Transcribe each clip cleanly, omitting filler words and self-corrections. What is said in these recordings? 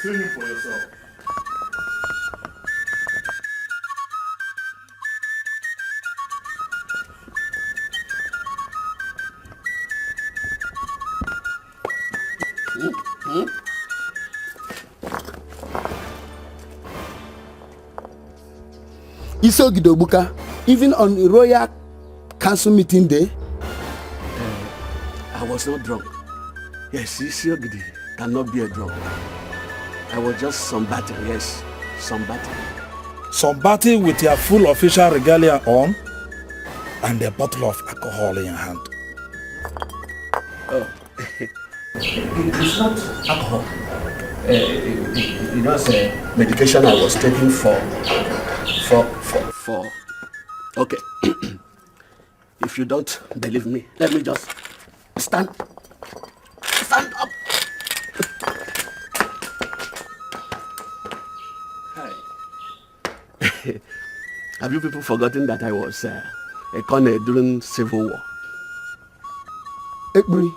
See him for yourself. Isogidobuka, even on the Royal Council meeting day? I was not drunk. Yes, Isiogidi cannot be a drunk. I was just somebody, yes, somebody. Somebody with your full official regalia on and a bottle of alcohol in your hand. Oh, it's not alcohol. It's medication I was taking for. Okay. If you don't believe me, let me just stand up. Hi. Have you people forgotten that I was a colonel during Civil War? Ekbri,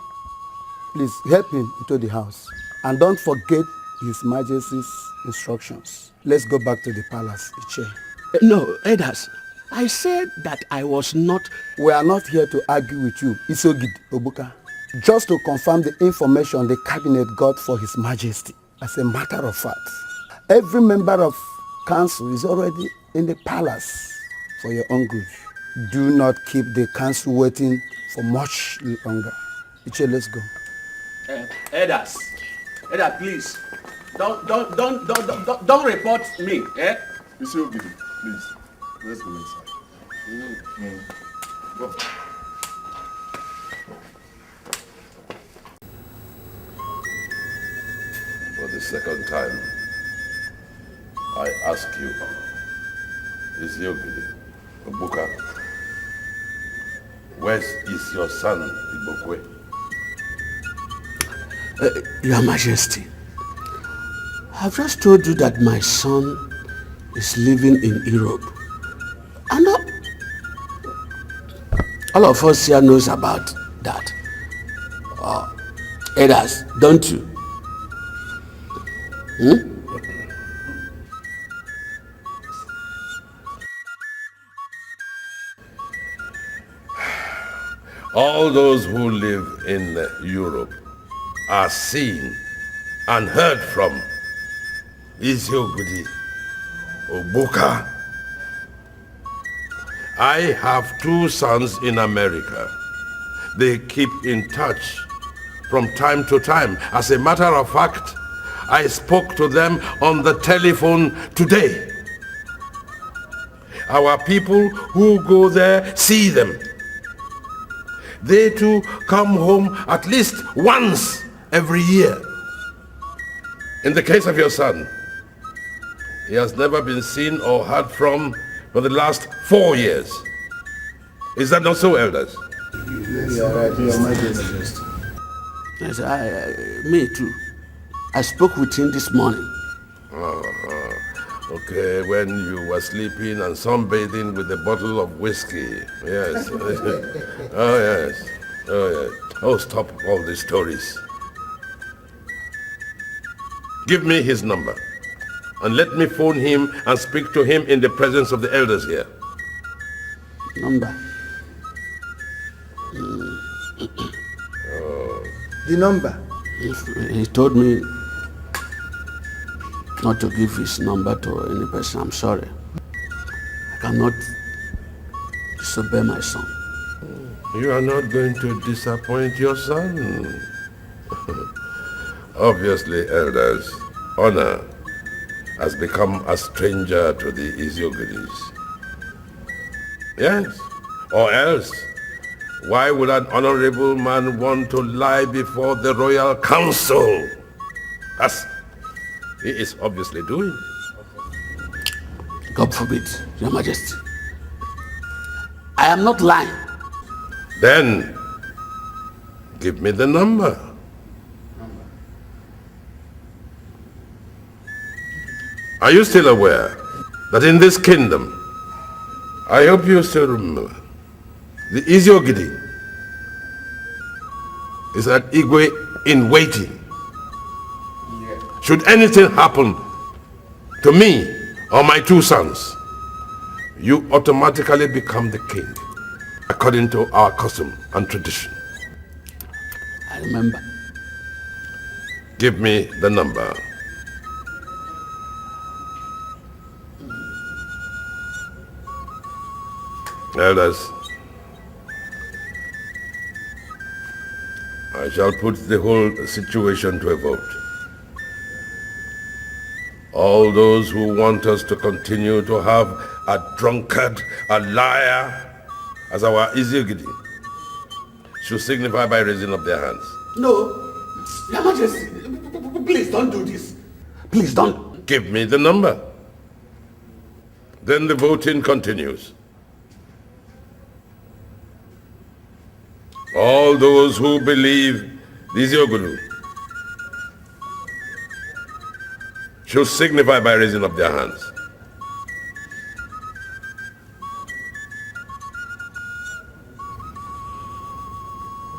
please help him into the house. And don't forget His Majesty's instructions. Let's go back to the palace, Iche. No, Elders. I said that I was not... We are not here to argue with you, Isogid Obuka. Just to confirm the information the cabinet got for His Majesty. As a matter of fact, every member of council is already in the palace for your own good. Do not keep the council waiting for much longer. Iche, let's go. Elders, please, don't report me, eh? Isiogidi, please, let's go inside. Go. For the second time, I ask you, Isiogidi, Obuka, where is your son, Igbokwe? Your Majesty, I've just told you that my son is living in Europe. And all of us here knows about that. Elders, don't you? All those who live in Europe are seen and heard from. Isiogidi, Obuka. I have two sons in America. They keep in touch from time to time. As a matter of fact, I spoke to them on the telephone today. Our people who go there see them. They too come home at least once every year. In the case of your son, he has never been seen or heard from for the last 4 years. Is that not so, Elders? Yes, Your Majesty. Yes, me too. I spoke with him this morning. Okay, when you were sleeping and sunbathing with a bottle of whiskey. Yes. Oh, yes. Oh, yes. Oh, stop all these stories. Give me his number. And let me phone him and speak to him in the presence of the elders here. Number? The number? He told me not to give his number to any person. I'm sorry. I cannot disobey my son. You are not going to disappoint your son. Obviously, elders, honor has become a stranger to the Isiogidis. Yes, or else, why would an honorable man want to lie before the royal council? As he is obviously doing. God forbid, Your Majesty. I am not lying. Then, give me the number. Are you still aware that in this kingdom, I hope you still remember, the Isiogidi is an Igwe in waiting. Should anything happen to me or my 2 sons, you automatically become the king, according to our custom and tradition. I remember. Give me the number. Elders, I shall put the whole situation to a vote. All those who want us to continue to have a drunkard, a liar, as our Ezeonu should signify by raising up their hands. No, Your Majesty, please don't do this. Please don't. Give me the number. Then the voting continues. All those who believe this Ezeonu should signify by raising up their hands.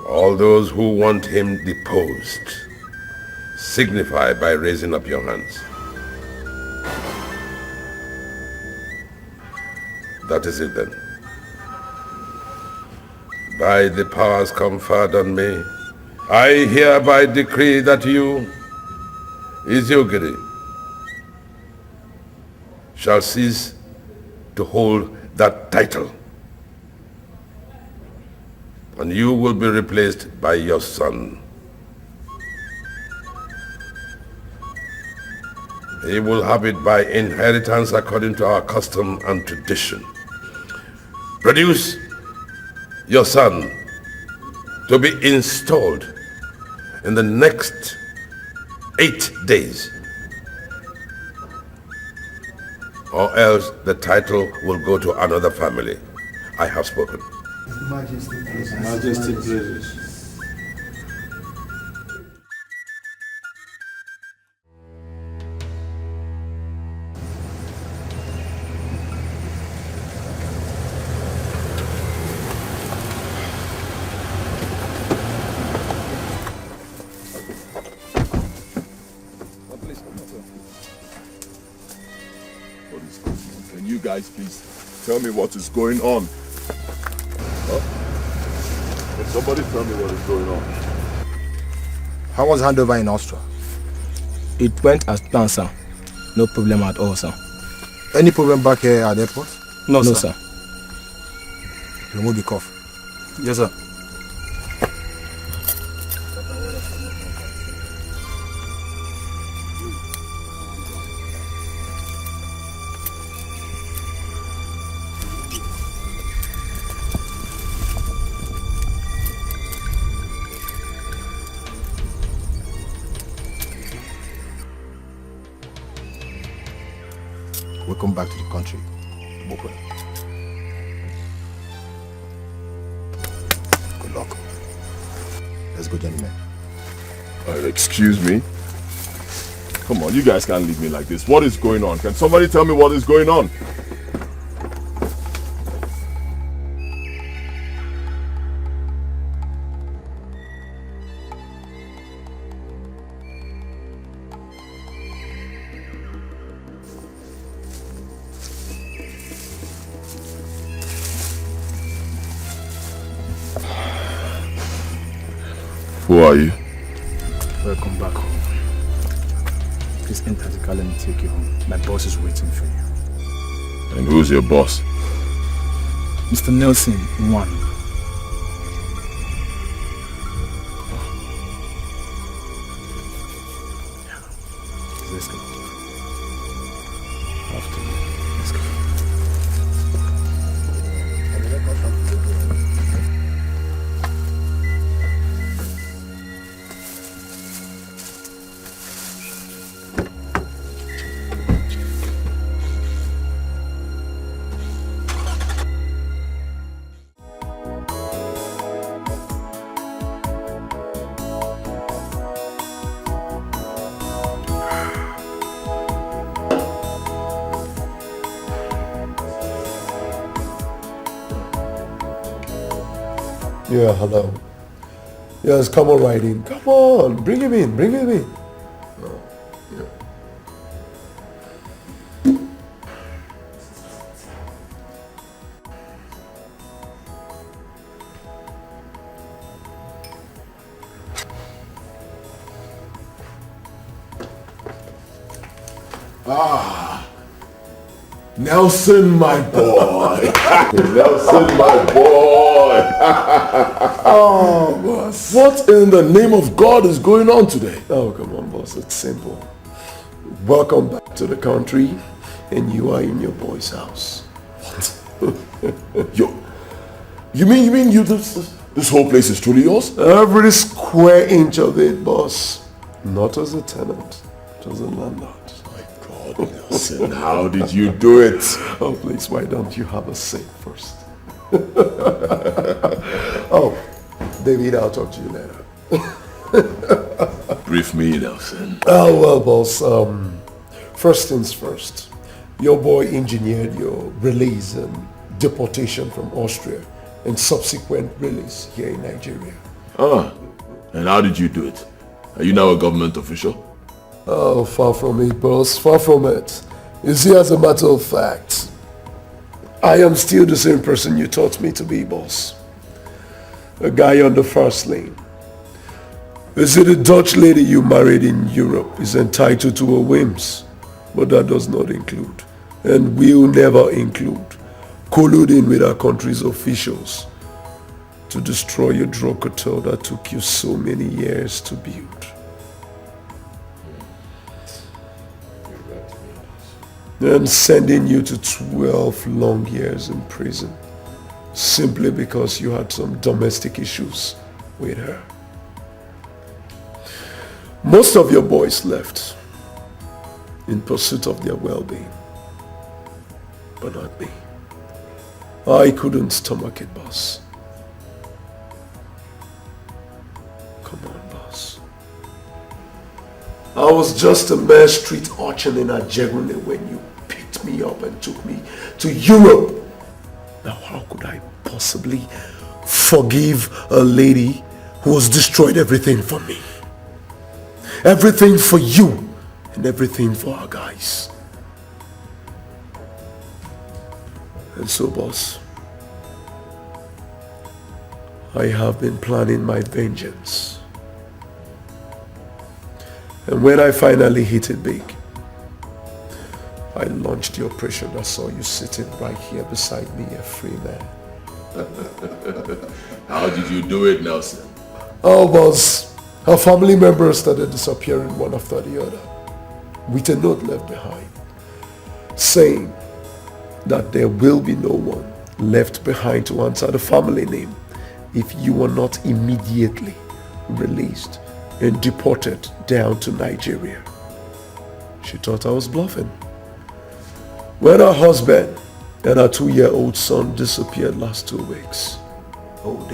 All those who want him deposed, signify by raising up your hands. That is it then. By the powers conferred on me, I hereby decree that you, Ezeonu, shall cease to hold that title. And you will be replaced by your son. He will have it by inheritance according to our custom and tradition. Produce your son to be installed in the next 8 days, or else the title will go to another family. I have spoken. Majesty, please. Majesty, please. Can you guys please tell me what is going on? Can somebody tell me what is going on? How was handover in Austria? It went as planned, sir. No problem at all, sir. Any problem back here at the airport? No, sir. Remove the cuff. Yes, sir. Welcome back to the country, Igbokwe. Good luck. Let's go, gentlemen. Excuse me? Come on, you guys can't leave me like this. What is going on? Can somebody tell me what is going on? Who are you? Welcome back home. Please enter the car, let me take you home. My boss is waiting for you. And who's your boss? Mr. Nelson, one. Let's go. After you. Let's go. Yeah, hello. Yes, come on right in. Come on, bring him in, bring him in. Nelson, my boy. Nelson, my boy. Oh, boss. What in the name of God is going on today? Oh, come on, boss. It's simple. Welcome back to the country, and you are in your boy's house. What? You mean this whole place is truly yours? Every square inch of it, boss. Not as a tenant, but as a landlord. Nelson, how did you do it? Oh, please, why don't you have a seat first? Oh, David, I'll talk to you later. Brief me, Nelson. Oh, well, boss, first things first. Your boy engineered your release and deportation from Austria and subsequent release here in Nigeria. And how did you do it? Are you now a government official? Oh, far from it, boss. Far from it. You see, as a matter of fact, I am still the same person you taught me to be, boss. A guy on the first lane. You see, the Dutch lady you married in Europe is entitled to her whims, but that does not include, and will never include, colluding with our country's officials to destroy your drug cartel that took you so many years to build. And sending you to 12 long years in prison simply because you had some domestic issues with her. Most of your boys left in pursuit of their well-being, but not me. I couldn't stomach it, boss. Come on, boss. I was just a mere street urchin in Ajegune when you picked me up and took me to Europe. Now how could I possibly forgive a lady who has destroyed everything for me? Everything for you and everything for our guys. And so, boss, I have been planning my vengeance. And when I finally hit it big, I launched the operation that saw you sitting right here beside me, a free man. How did you do it, Nelson? Oh, boss, her family members started disappearing one after the other, with a note left behind, saying that there will be no one left behind to answer the family name if you are not immediately released and deported down to Nigeria. She thought I was bluffing. When her husband and her 2-year-old son disappeared last 2 weeks, oh,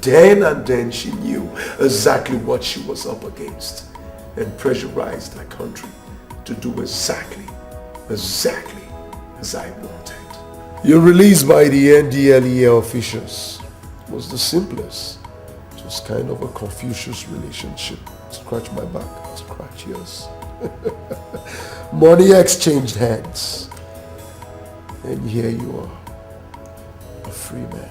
then she knew exactly what she was up against and pressurized her country to do exactly as I wanted. Your release by the NDLEA officials was the simplest. It was kind of a Confucius relationship. Scratch my back, scratch yours. Money exchanged hands. And here you are, a free man.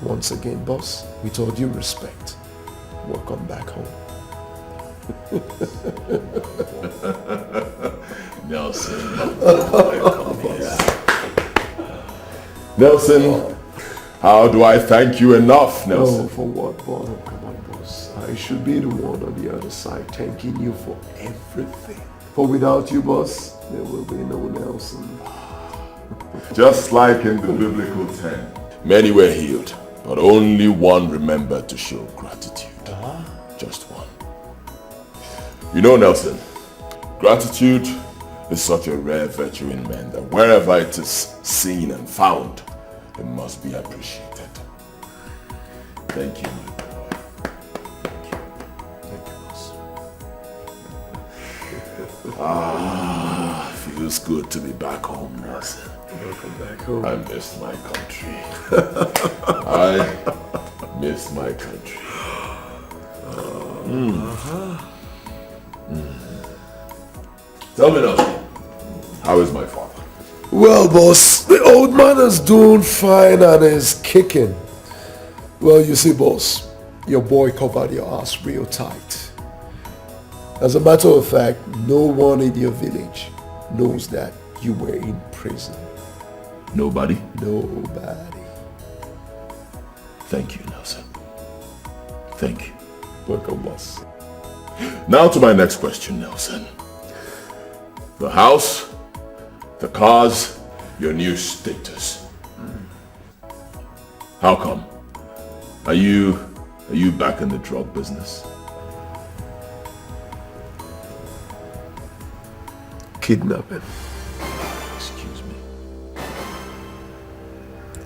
Once again, boss, with all due respect, welcome back home. Nelson. Nelson, how do I thank you enough, Nelson? Oh, for what, boss? Oh, come on, boss. I should be the one on the other side thanking you for everything. For without you, boss, there will be no Nelson. Just like in the biblical 10. Many were healed, but only one remembered to show gratitude. Just one. You know, Nelson, gratitude is such a rare virtue in men that wherever it is seen and found, it must be appreciated. Thank you, my boy. Thank you, boss. Feels good to be back home, Nelson. Welcome back home. I miss my country. I miss my country. Tell me now, how is my father? Well, boss, the old man is doing fine and is kicking. Well, you see, boss, your boy covered your ass real tight. As a matter of fact, no one in your village knows that you were in prison. Nobody? Nobody. Thank you, Nelson. Thank you. Welcome, boss. Now to my next question, Nelson. The house, the cars, your new status. How come? Are you back in the drug business? Kidnapping. Excuse me.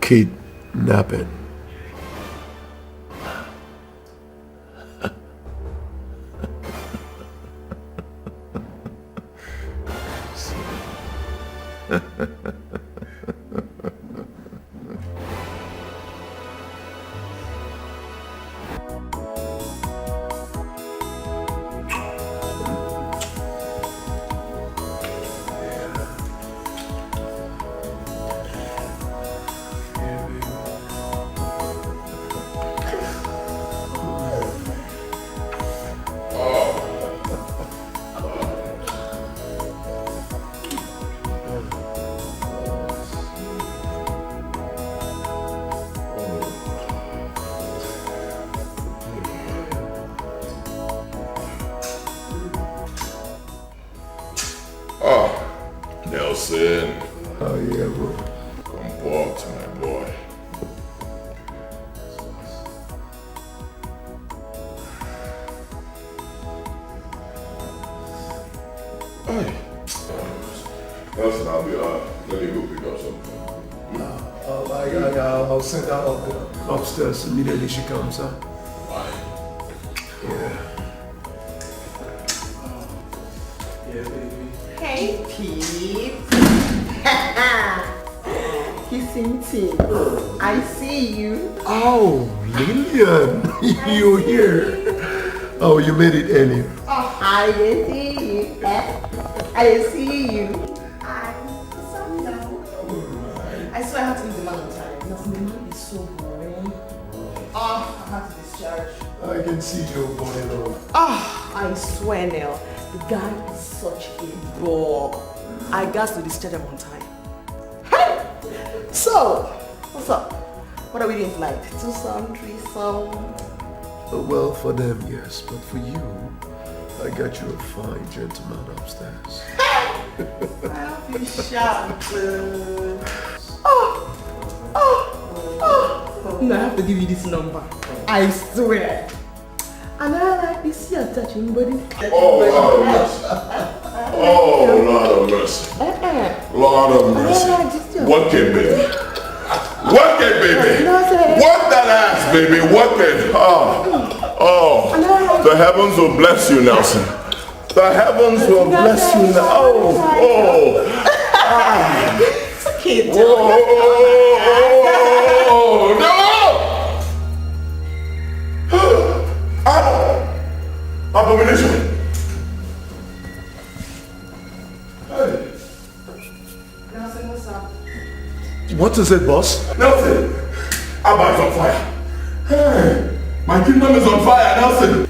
Kidnapping. Nelson. Oh yeah, bro. Come walk to my boy. Hey. Nelson, let me go pick up something. I'll send her up upstairs immediately she comes, huh? Why? Yeah. Hey, Pete. Kissing teeth. I see you. Oh, Lillian, you're here. Oh, you made it early. Oh, I didn't see you. I didn't see you. I swear I have to leave the man on time. Nothing, the man is so boring. Oh, I have to discharge. I can see your body now. Oh, I swear, Nell, the guy is such a bore. I got to discharge him on time. Hey! So, what's up? What are we doing tonight? Two-some, threesome? Well, for them, yes, but for you, I got you a fine gentleman upstairs. I hope you shout. No, I have to give you this number. I swear. And I like this here touching body. Oh, Lord of mercy. Oh, Lord of mercy. Lord of mercy. Work it, baby. Work it, baby. Work that ass, baby. Work it. Oh, the heavens will bless you, Nelson. The heavens will bless you now. It's okay, Abomination. Nelson, what's up? What is it, boss? Nelson, Abba is on fire. Hey, my kingdom is on fire, Nelson.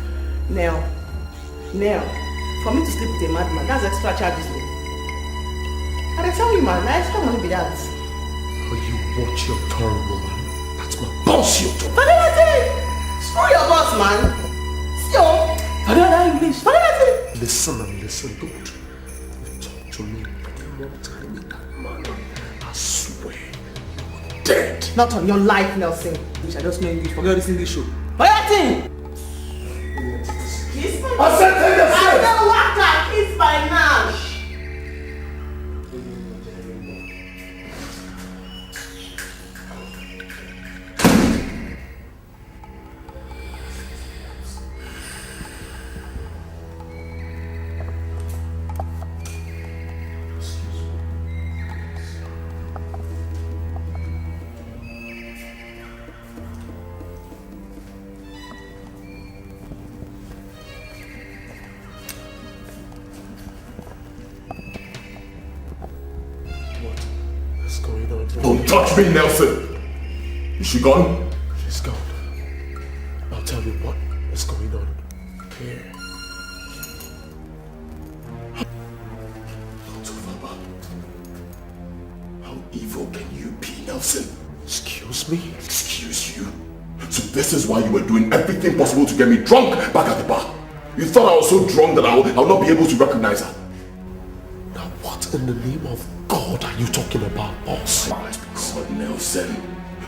Now, for me to sleep with a madman, that's extra charges. And I tell you, man, I extra money be that. Oh, you watch your tongue, woman. That's my boss, you talk. But then I say, screw your boss, man. Still, I don't know English. But then I say, Listen and listen, don't you talk to me any more time in that manner. I swear you're dead. not on your life, Nelson. Which I just know English. Forget this English show. But that thing! Kiss my I said take the I don't want that kiss by now. touch me, Nelson! Is she gone? She's gone. I'll tell you what is going on here. How evil can you be, Nelson? Excuse me? Excuse you? So this is why you were doing everything possible to get me drunk back at the bar? You thought I was so drunk that I'll not be able to recognize her? Now what in the name of God are you talking about, boss? My God, Nelson.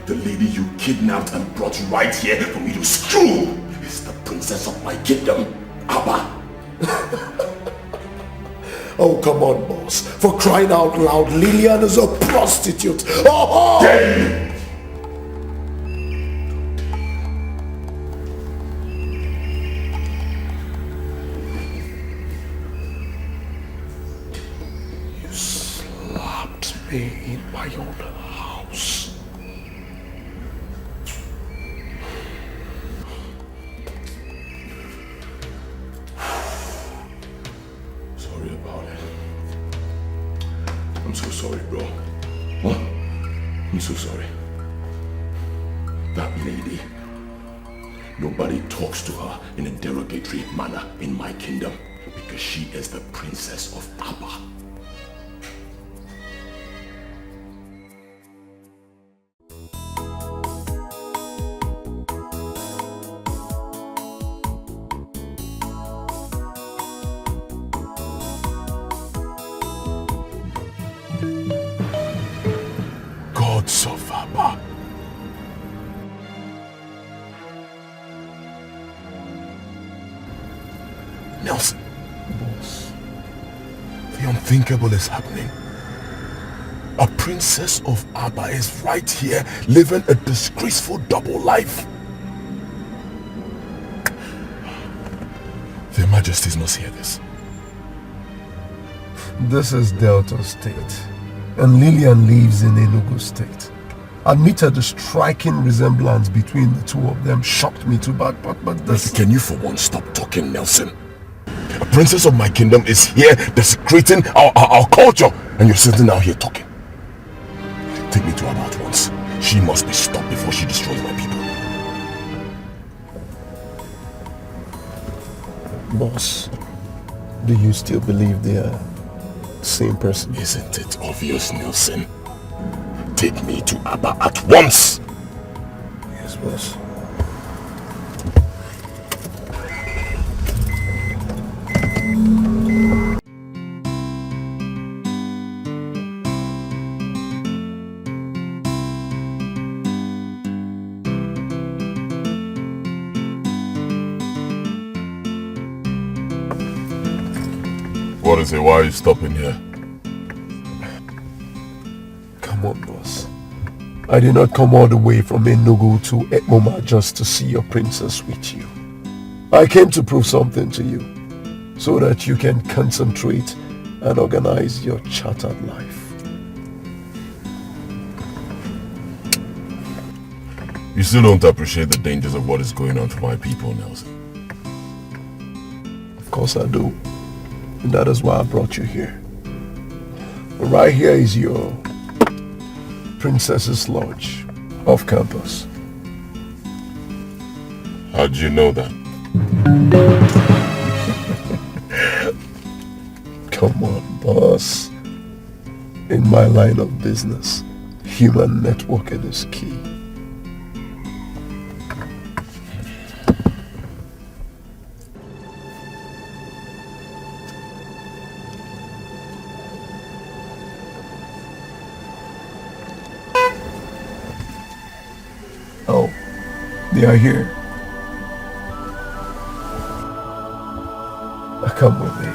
The lady you kidnapped and brought right here for me to screw is the princess of my kingdom, Abba. Oh, come on, boss. For crying out loud, Lillian is a prostitute. Oh! Damn! You slapped me in my own house. Sorry about it. I'm so sorry, bro. What? I'm so sorry. That lady. Nobody talks to her in a derogatory manner in my kingdom because she is the princess of Abba. Gods of Abba. Nelson. Boss. The unthinkable is happening. A princess of Abba is right here living a disgraceful double life. Their Majesties must hear this. This is Delta State, and Lillian lives in Enugu State. Admitted the striking resemblance between the two of them shocked me too bad, but this... Can you for once stop talking, Nelson? A princess of my kingdom is here desecrating our culture, and you're sitting out here talking. Take me to her at once. She must be stopped before she destroys my people. Boss, do you still believe they are the same person? Isn't it obvious, Nelson? Take me to Abba at once! Yes, boss. What is it? Why are you stopping here? Come on, boss. I did not come all the way from Enugu to Ekmoma just to see your princess with you. I came to prove something to you, so that you can concentrate and organize your chartered life. You still don't appreciate the dangers of what is going on to my people, Nelson. Of course I do. And that is why I brought you here. Right here is your Princess's Lodge off campus. How'd you know that? Come on, boss. In my line of business, human networking is key. Oh, they are here. Come with me.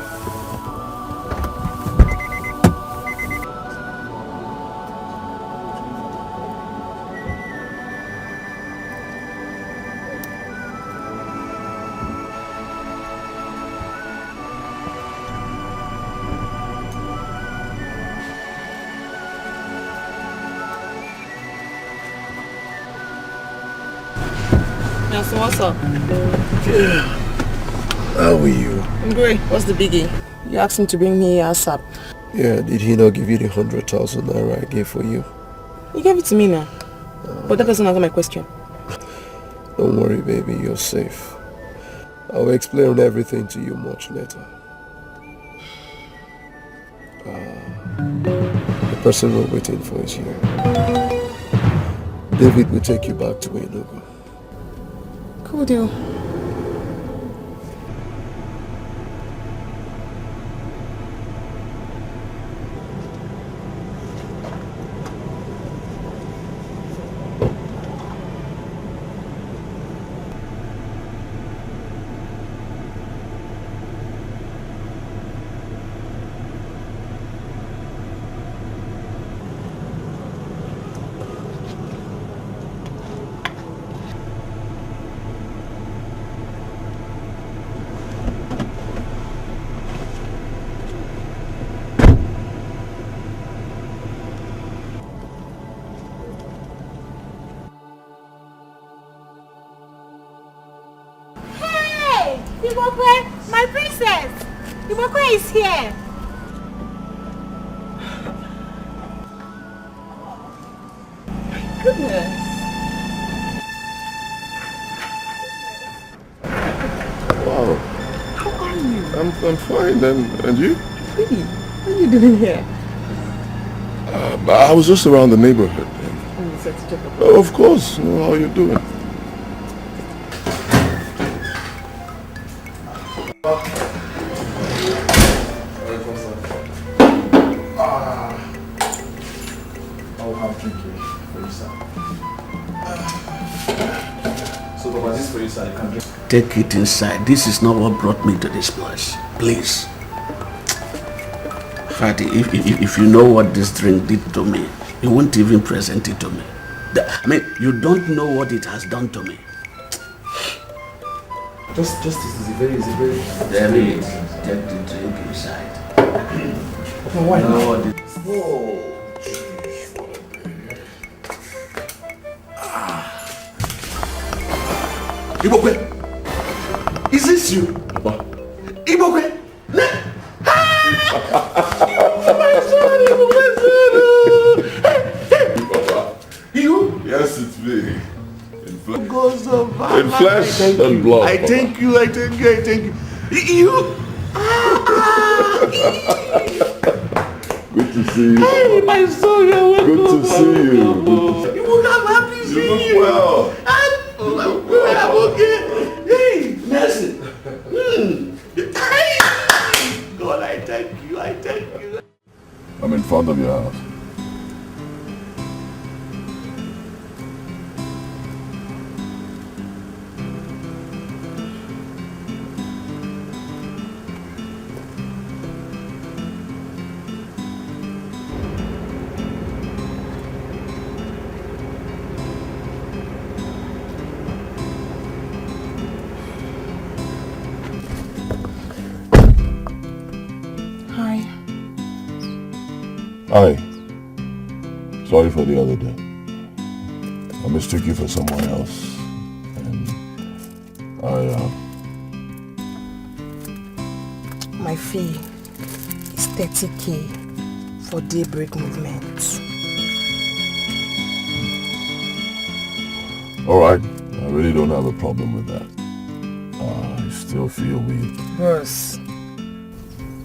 Nelson, what's up? Yeah. How are you? I'm great. What's the biggie? You asked him to bring me ASAP. Yeah, did he not give you the 100,000 naira I gave for you? You gave it to me now. But that doesn't answer my question. Don't worry, baby, you're safe. I'll explain everything to you much later. The person we're waiting for is here. David will take you back to Enugu. Cool deal. Igbokwe, my princess! Igbokwe is here! My goodness! Wow. How are you? I'm fine, and you? Really? What are you doing here? I was just around the neighborhood. Oh, Of course. How are you doing? I'll have a drink here for you, sir. So, Papa, this is for you, sir. You can drink. Take it inside. This is not what brought me to this place. Please. Fatty, if you know what this drink did to me, you won't even present it to me. I mean, you don't know what it has done to me. Just this is very easy. David, take the drink inside. Okay, why not? Oh. Igbokwe, is this you? Papa. Igbokwe? My Papa. You? Yes, it's me. Goes over. In flesh and blood. I thank you. You? Good to see you. Hey, my son, you're welcome. Good to see you. You would have happy to see you. You look well. I'm okay. Hey, Mercy. God, I thank you. I'm in front of your house. Hi. Sorry for the other day. I mistook you for someone else. And My fee is 30K for daybreak movements. Alright. I really don't have a problem with that. I still feel weak. Bros,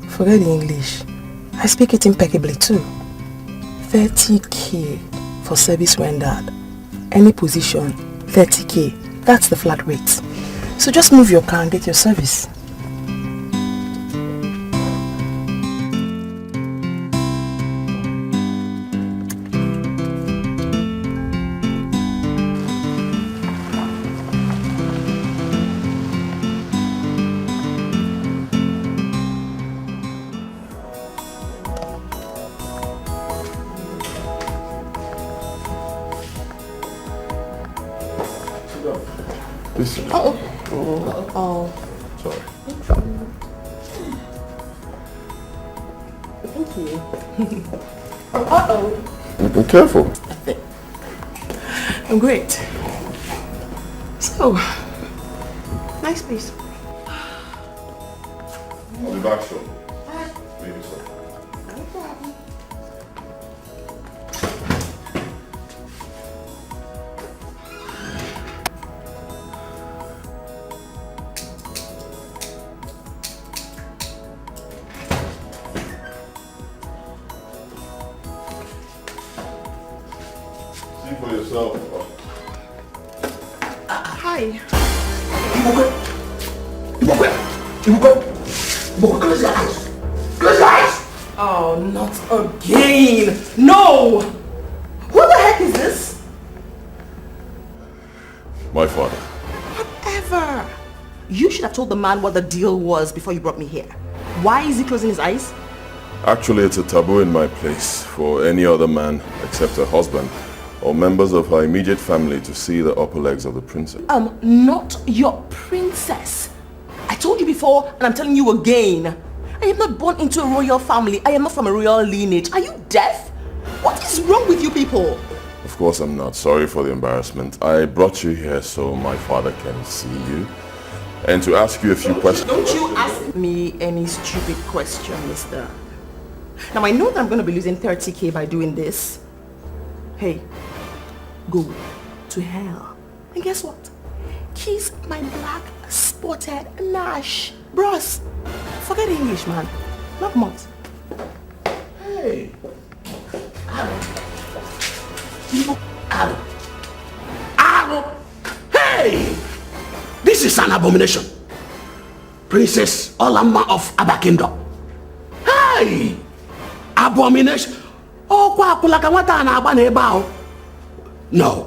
forget the English. I speak it impeccably too. 30K for service rendered. Any position, 30K. That's the flat rate. So just move your car and get your service. Sorry. Thank you. Be careful. I'm great. So, nice place. I'll be back soon. Maybe so. for yourself. Hi. Igbokwe, close your eyes. Close your eyes. Oh, not again. No. Who the heck is this? My father. Whatever. You should have told the man what the deal was before you brought me here. Why is he closing his eyes? Actually, it's a taboo in my place for any other man except her husband or members of her immediate family to see the upper legs of the princess. Not your princess. I told you before and I'm telling you again. I am not born into a royal family. I am not from a royal lineage. Are you deaf? What is wrong with you people? Of course I'm not. Sorry for the embarrassment. I brought you here so my father can see you and to ask you a few questions. Don't you ask me any stupid question, mister. Now I know that I'm going to be losing 30k by doing this. Hey, go to hell. And guess what? Kiss my black spotted Nash. Bros, forget English, man. Not much. Hey. Aro. Hey! This is an abomination. Princess Olama of Aba Kingdom. Hey! Abomination. Oh, no.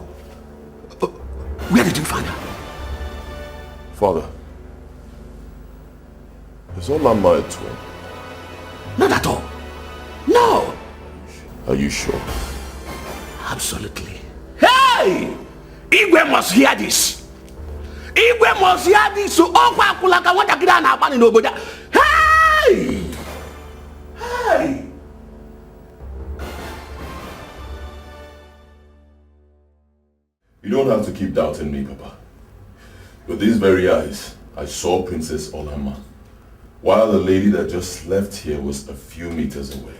Where did you find her? Father, is Olama a twin? Not at all. No. Are you sure? Absolutely. Hey! Igwe must hear this. Igwe must hear this. So, hey! Hey! You don't have to keep doubting me, Papa. With these very eyes, I saw Princess Olama, while the lady that just left here was a few meters away.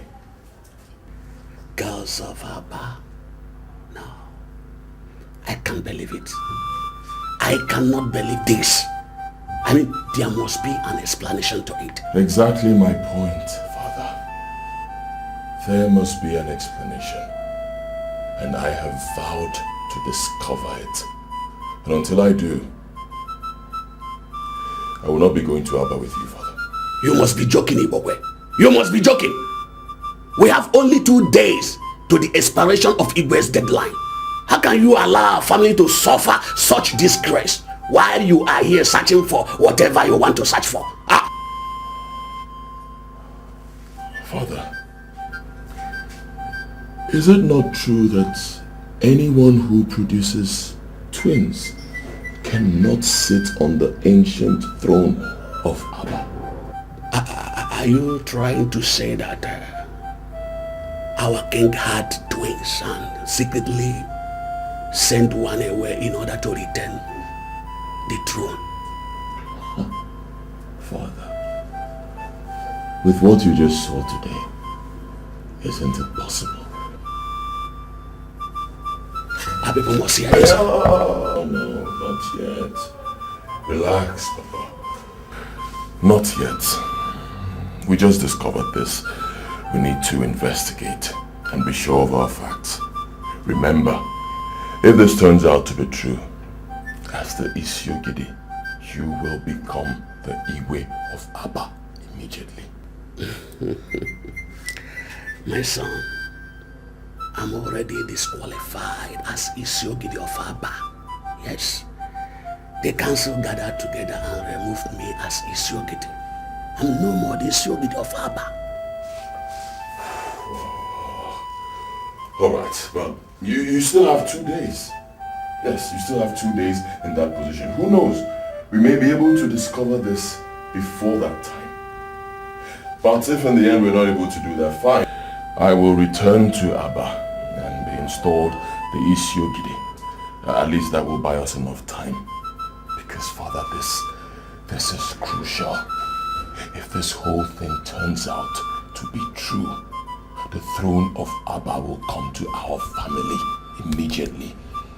Girls of Abba. No. I can't believe it. I cannot believe this. I mean, there must be an explanation to it. Exactly my point, Father. There must be an explanation. And I have vowed to discover it. And until I do, I will not be going to Abba with you, Father. You must be joking, Igbokwe. You must be joking. We have only 2 days to the expiration of Igwe's deadline. How can you allow our family to suffer such disgrace while you are here searching for whatever you want to search for? Ah. Father, is it not true that anyone who produces twins cannot sit on the ancient throne of Abba? Are you trying to say that our king had twins and secretly sent one away in order to return the throne? Father, with what you just saw today, isn't it possible? Our people must hear this. No, not yet. Relax, Papa. Not yet. We just discovered this. We need to investigate and be sure of our facts. Remember, if this turns out to be true, as the Isiogidi, you will become the Igwe of Abba immediately. My son, I'm already disqualified as Isiogidi of Abba. Yes. The council gathered together and removed me as Isiogidi. I'm no more the Isiogidi of Abba. Alright, well, you still have 2 days. Yes, you still have 2 days in that position. Who knows? We may be able to discover this before that time. But if in the end we're not able to do that, fine. I will return to Abba and be installed the Isiogidi. At least that will buy us enough time. Because, Father, this is crucial. If this whole thing turns out to be true, the throne of Abba will come to our family immediately.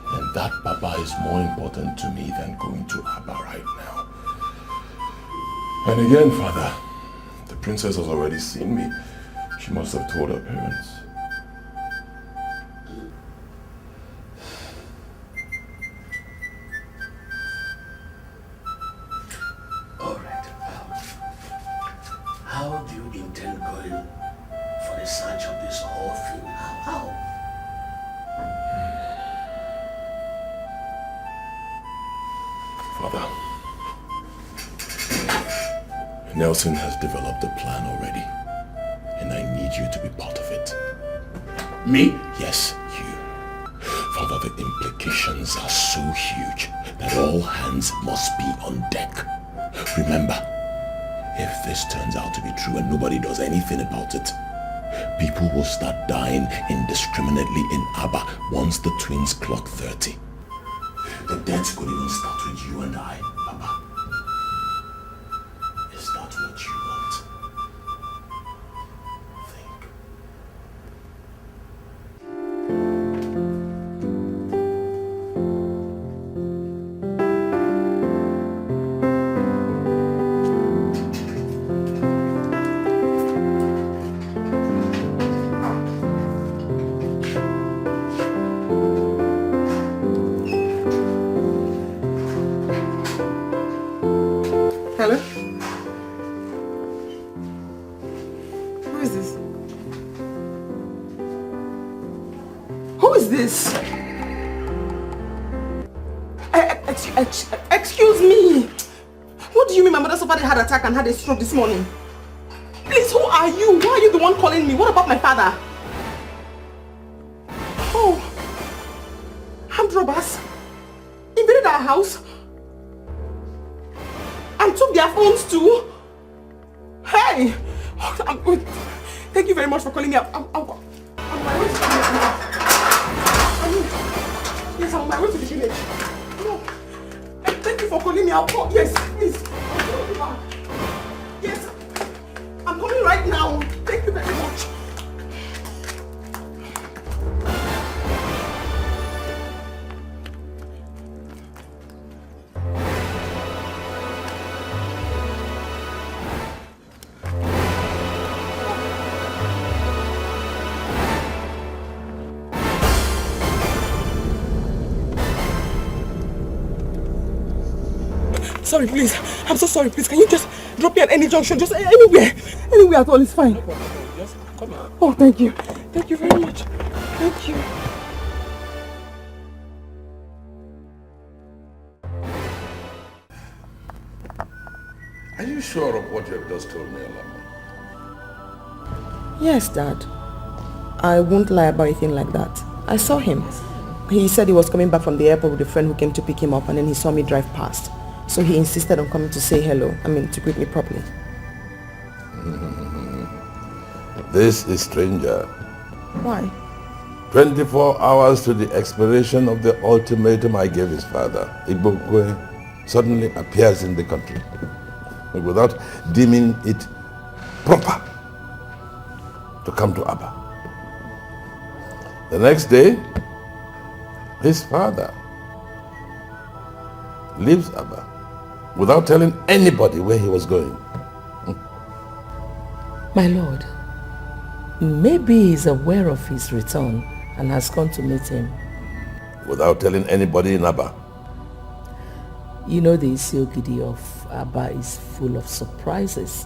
And that, Papa, is more important to me than going to Abba right now. And again, Father, the princess has already seen me. She must have told her parents. research of this whole thing. How? Father, Nelson has developed a plan already, and I need you to be part of it. Me? Yes, you. Father, the implications are so huge that all hands must be on deck. Remember, if this turns out to be true and nobody does anything about it, people will start dying indiscriminately in Aba once the twins clock 30. The deaths could even start with you and I, Papa. Is that what you want? Think. Hello? Who is this? Who is this? Excuse me. What do you mean my mother suffered a heart attack and had a stroke this morning? Please, who are you? Why are you the one calling me? What about my father? Oh, armed robbers invaded our house and took their phones too. Hey! Thank you very much for calling me. I'm on my way to the village. Yes, I'm on my way to the village. No. Thank you for calling me. I'll call. Yes, please. I'll call you back. Yes. I'm coming right now. Thank you very much. Sorry, please. I'm so sorry, please. Can you just drop me at any junction? Just anywhere. Anywhere at all is fine. Just come here. Oh, thank you. Thank you very much. Thank you. Are you sure of what you have just told me, Alama? Yes, Dad. I won't lie about anything like that. I saw him. He said he was coming back from the airport with a friend who came to pick him up, and then he saw me drive past. So he insisted on coming to say hello. To greet me properly. This is stranger. Why? 24 hours to the expiration of the ultimatum I gave his father, Igbokwe suddenly appears in the country without deeming it proper to come to Aba. The next day, his father leaves Aba without telling anybody where he was going. My lord, maybe he's aware of his return and has come to meet him. Without telling anybody in Aba. You know the Isiogidi of Aba is full of surprises.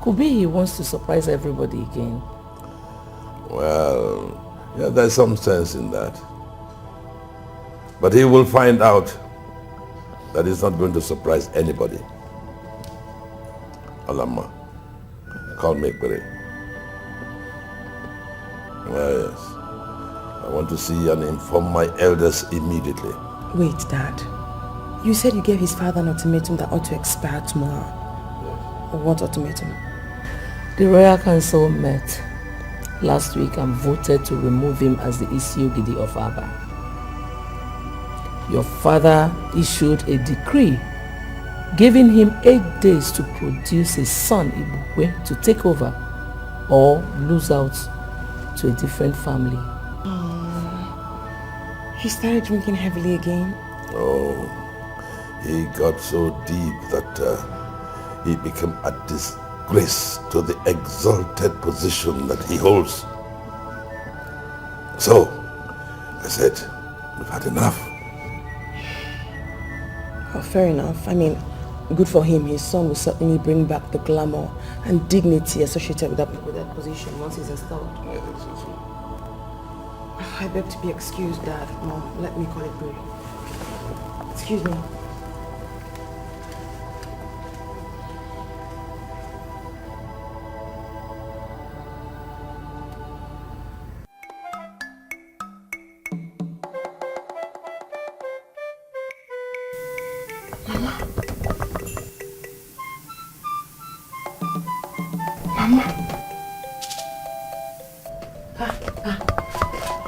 Could be he wants to surprise everybody again. Well, yeah, there's some sense in that. But he will find out that he's not going to surprise anybody. Alama, call me Ekpere. Yes. I want to see and inform my elders immediately. Wait, Dad. You said you gave his father an ultimatum that ought to expire tomorrow. Yes. What ultimatum? The Royal Council met last week and voted to remove him as the Isiogidi of Aba. Your father issued a decree giving him 8 days to produce his son Igbokwe to take over or lose out to a different family. He started drinking heavily again? Oh, he got so deep that he became a disgrace to the exalted position that he holds. So, I said, we've had enough. Oh, fair enough. good for him. His son will certainly bring back the glamour and dignity associated with that position once he's installed. I think so too. I beg to be excused, Dad. Mom, let me call it brief. Excuse me.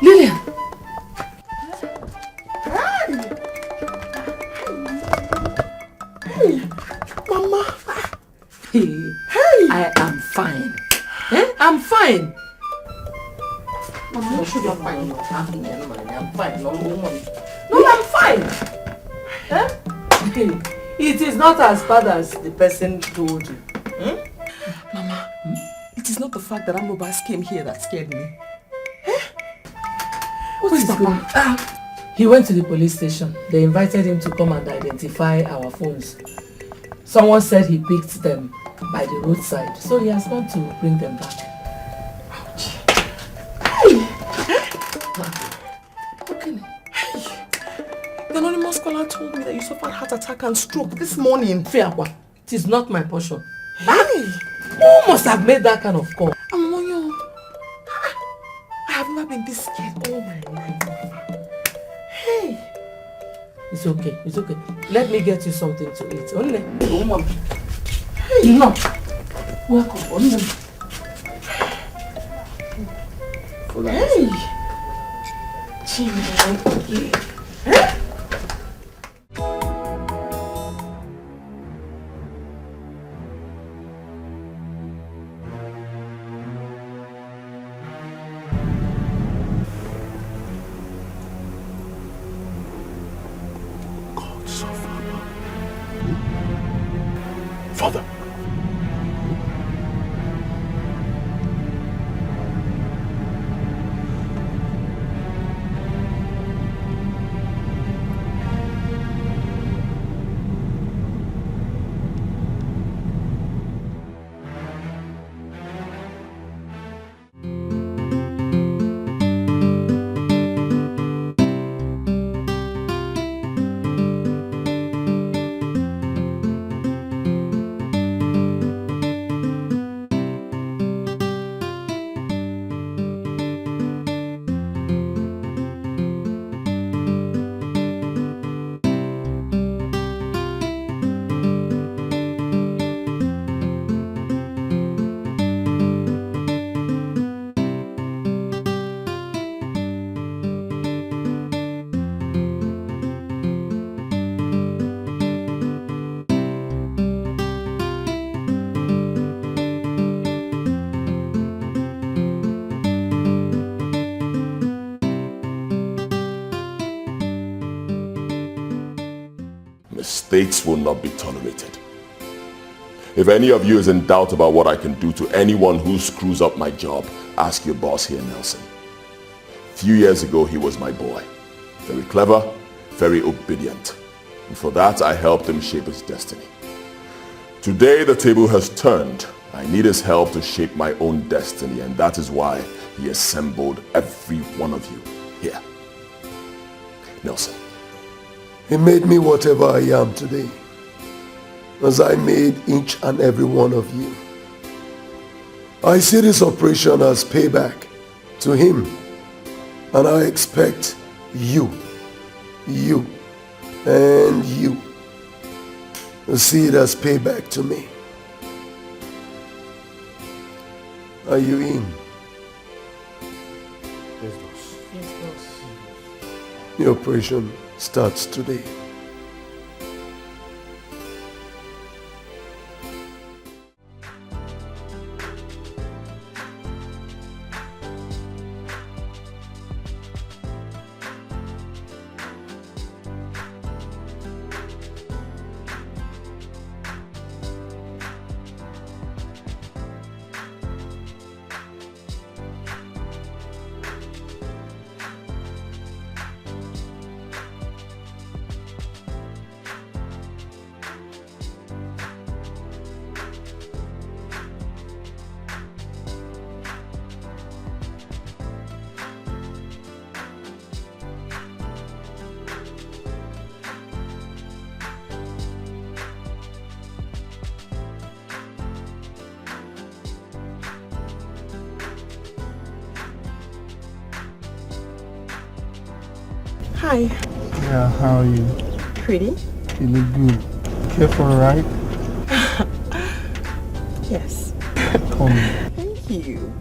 Lillian! Hey! Mama! Hey! I am fine. I'm fine. Mama, you should be fine. I'm fine. No, I'm fine. It is not as bad as the person told you. Mama, it is not the fact that Amobas came here that scared me. What is Papa? He went to the police station. They invited him to come and identify our phones. Someone said he picked them by the roadside, so he has gone to bring them back. Ouch. Hey! Okay. Hey! The anonymous caller told me that you suffered heart attack and stroke this morning. Fiakwa, it is not my portion. Hey! Who must have made that kind of call? Amonyo, I have never been this scared all my life. Hey! It's okay, it's okay. Let me get you something to eat. Only. Hey! No! Welcome, only. Hey! Chimney. Hey! Father. Mistakes will not be tolerated. If any of you is in doubt about what I can do to anyone who screws up my job, ask your boss here, Nelson. A few years ago, he was my boy. Very clever, very obedient. And for that, I helped him shape his destiny. Today, the table has turned. I need his help to shape my own destiny, and that is why he assembled every one of you here. Nelson. He made me whatever I am today, as I made each and every one of you. I see this operation as payback to him, and I expect you, and you to see it as payback to me. Are you in? Yes, boss. Yes, boss. The operation starts today. Hi. Yeah, how are you? Pretty? You look good. Care for a ride? Yes. Come. Thank you.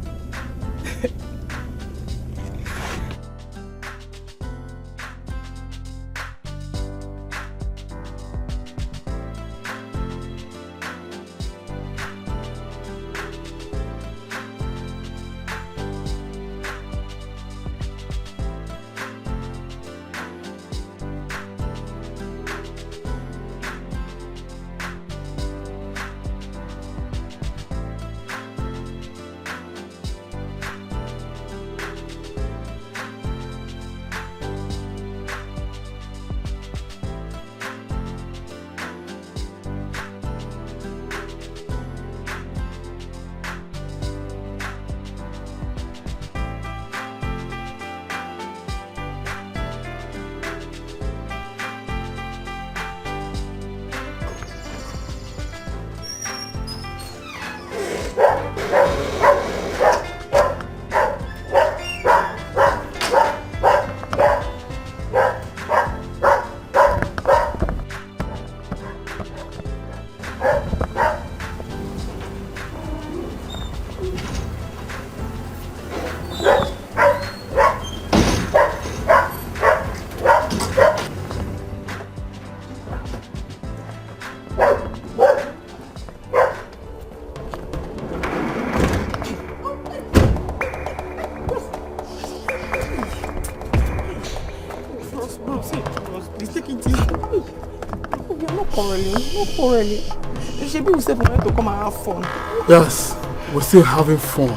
People say we want to come and have fun. Yes, we're still having fun.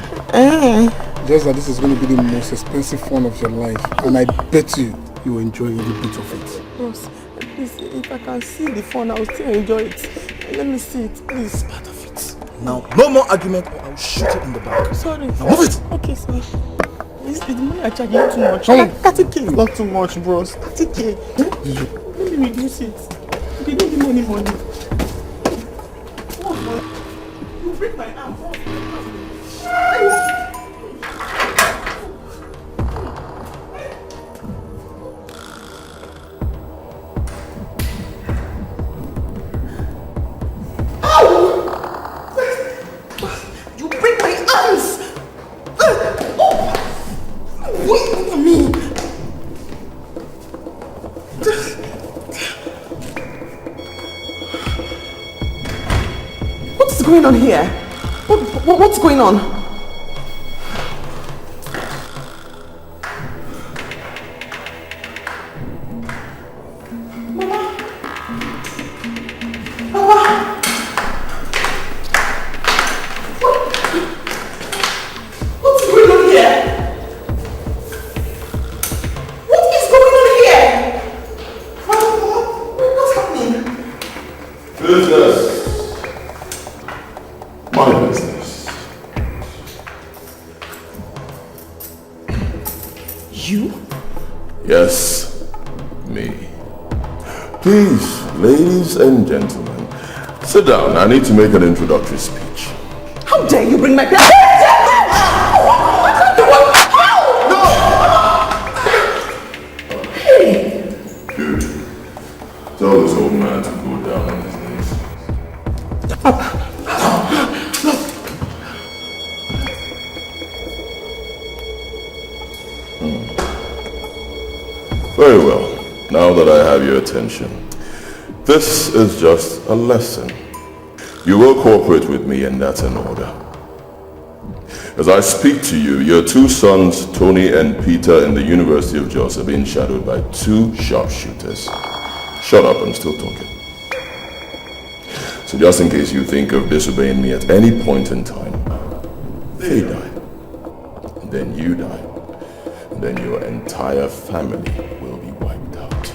Just that this is going to be the most expensive fun of your life, and I bet you will enjoy every bit of it. Bros, please, if I can see the fun, I will still enjoy it. Let me see it, please. Part of it. Now, no more argument, or I will shoot it in the back. Sorry. Now move it. Okay, sorry. Is the money I charge you too much? 30k is not too much, bros. 30k. Let me reduce it. You don't give me any money. You break my arm. You break my arms. Wait for me. What's going on here? What's going on? Please, ladies and gentlemen, sit down. I need to make an introductory speech. How dare you bring my pen? Hey! Dude, tell this old man to go down on his knees. Very well. Now that I have your attention, this is just a lesson. You will cooperate with me, and that's an order. As I speak to you, your two sons, Tony and Peter, in the University of Jos are being shadowed by two sharpshooters. Shut up, I'm still talking. So just in case you think of disobeying me at any point in time, they die, and then you die, and then your entire family will be wiped out.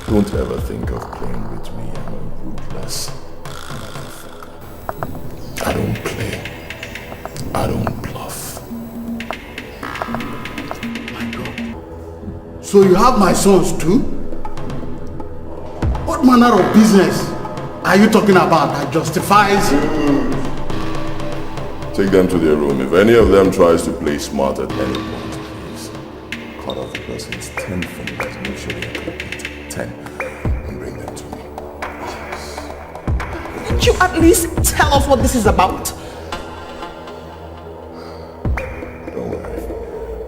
Don't ever think of playing with me. I'm a ruthless motherfucker. I don't play. I don't bluff. My God. So you have my sons too? What manner of business are you talking about that justifies? Take them to their room. If any of them tries to play smart at any point, please cut off the person's 10 fingers. Make sure they're complete. 10. And bring them to me. Could you at least tell us what this is about? Don't worry.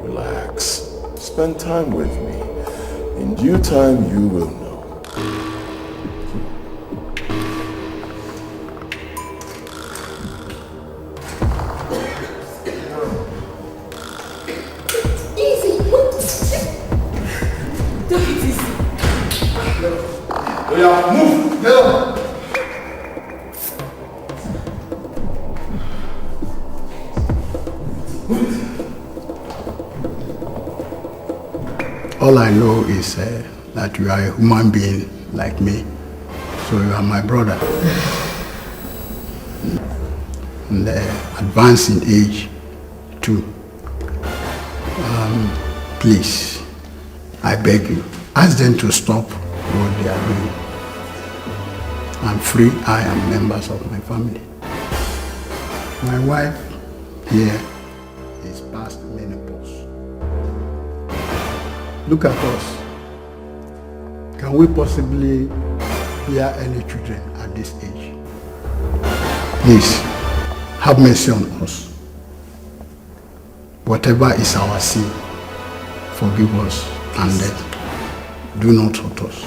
Relax. Spend time with me. In due time, you will know. All I know is that you are a human being like me, so you are my brother. And advanced in age too. Please, I beg you, ask them to stop what they are doing. I'm free, I am members of my family. My wife here is past menopause. Look at us. Can we possibly bear any children at this age? Please, have mercy on us. Whatever is our sin, forgive us and do not hurt us.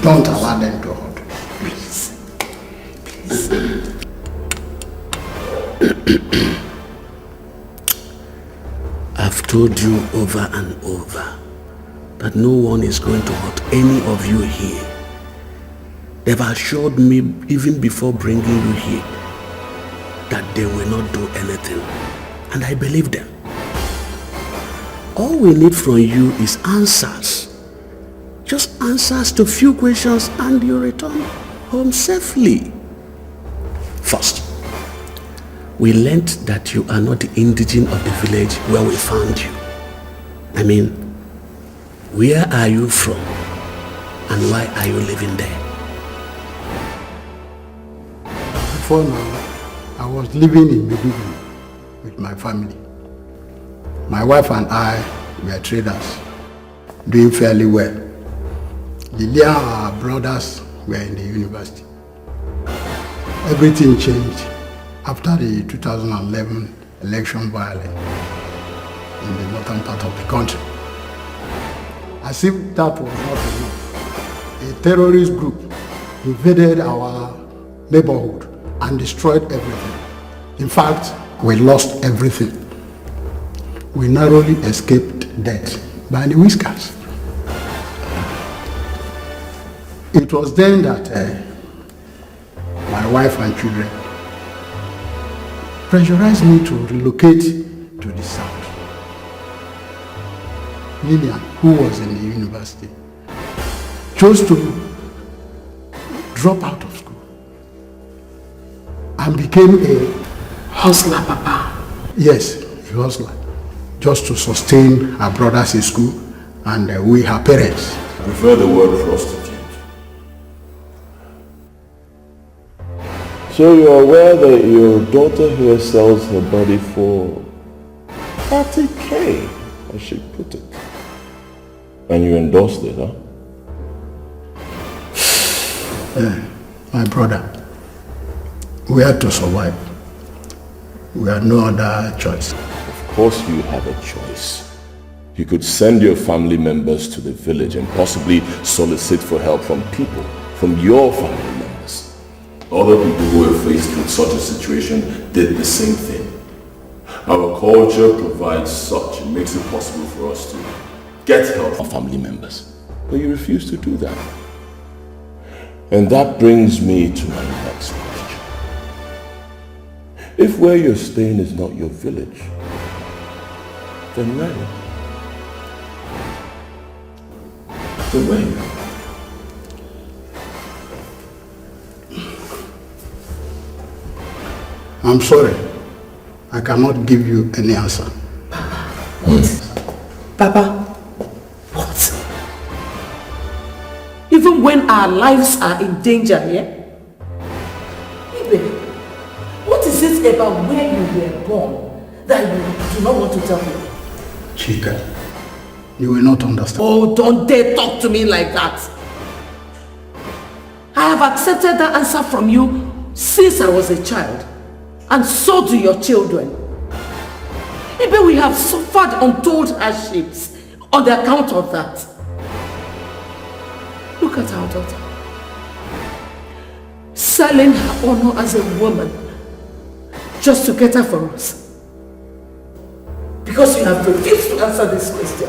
Don't allow them to hurt us. Please. I've told you over and over that no one is going to hurt any of you here. They've assured me even before bringing you here that they will not do anything, and I believe them. All we need from you is answers. Just answers to few questions and you return home safely. First, we learned that you are not the indigene of the village where we found you. I mean, where are you from and why are you living there? Before now, I was living in Maiduguri with my family. My wife and I were traders, doing fairly well. Lilia and our brothers were in the university. Everything changed after the 2011 election violence in the northern part of the country. As if that was not enough, a terrorist group invaded our neighborhood and destroyed everything. In fact, we lost everything. We narrowly escaped death by the whiskers. It was then that my wife and children pressurized me to relocate to the south. Lillian, who was in the university, chose to drop out of school and became a hustler, Papa. Yes, a hustler, just to sustain her brothers in school and we, her parents. I prefer the word prostitute. So you're aware that your daughter here sells her body for 30K, as she put it. And you endorsed it, huh? My brother, we had to survive. We had no other choice. Of course you have a choice. You could send your family members to the village and possibly solicit for help from people, from your family members. Other people who were faced with such a situation did the same thing. Our culture provides such, it makes it possible for us to get help from family members. But you refuse to do that. And that brings me to my next question. If where you're staying is not your village, then where? Then where? I'm sorry. I cannot give you any answer. Papa, what? Even when our lives are in danger, yeah? Ibe, what is it about where you were born that you do not want to tell me? Chika, You will not understand. Oh, don't dare talk to me like that. I have accepted that answer from you since I was a child. And so do your children. Maybe we have suffered untold hardships on the account of that. Look at our daughter. Selling her honor as a woman just to cater for us. Because you have refused to answer this question.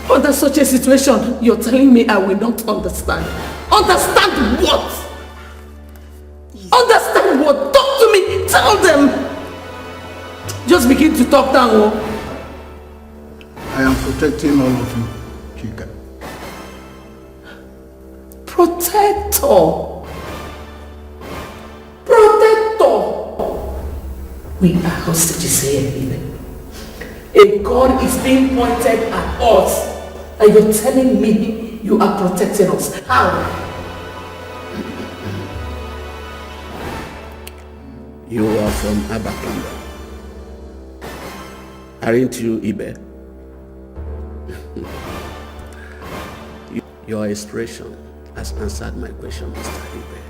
Under such a situation, you're telling me I will not understand. Understand what? Understand what? Talk to me. Tell them. Just begin to talk down. Oh. I am protecting all of you, Chika. Protector. Protector. We are hostages here, even. A gun is being pointed at us. And you're telling me you are protecting us. How? You are from Abba Kingdom. Aren't you, Ibe? Your expression has answered my question, Mr. Ibe.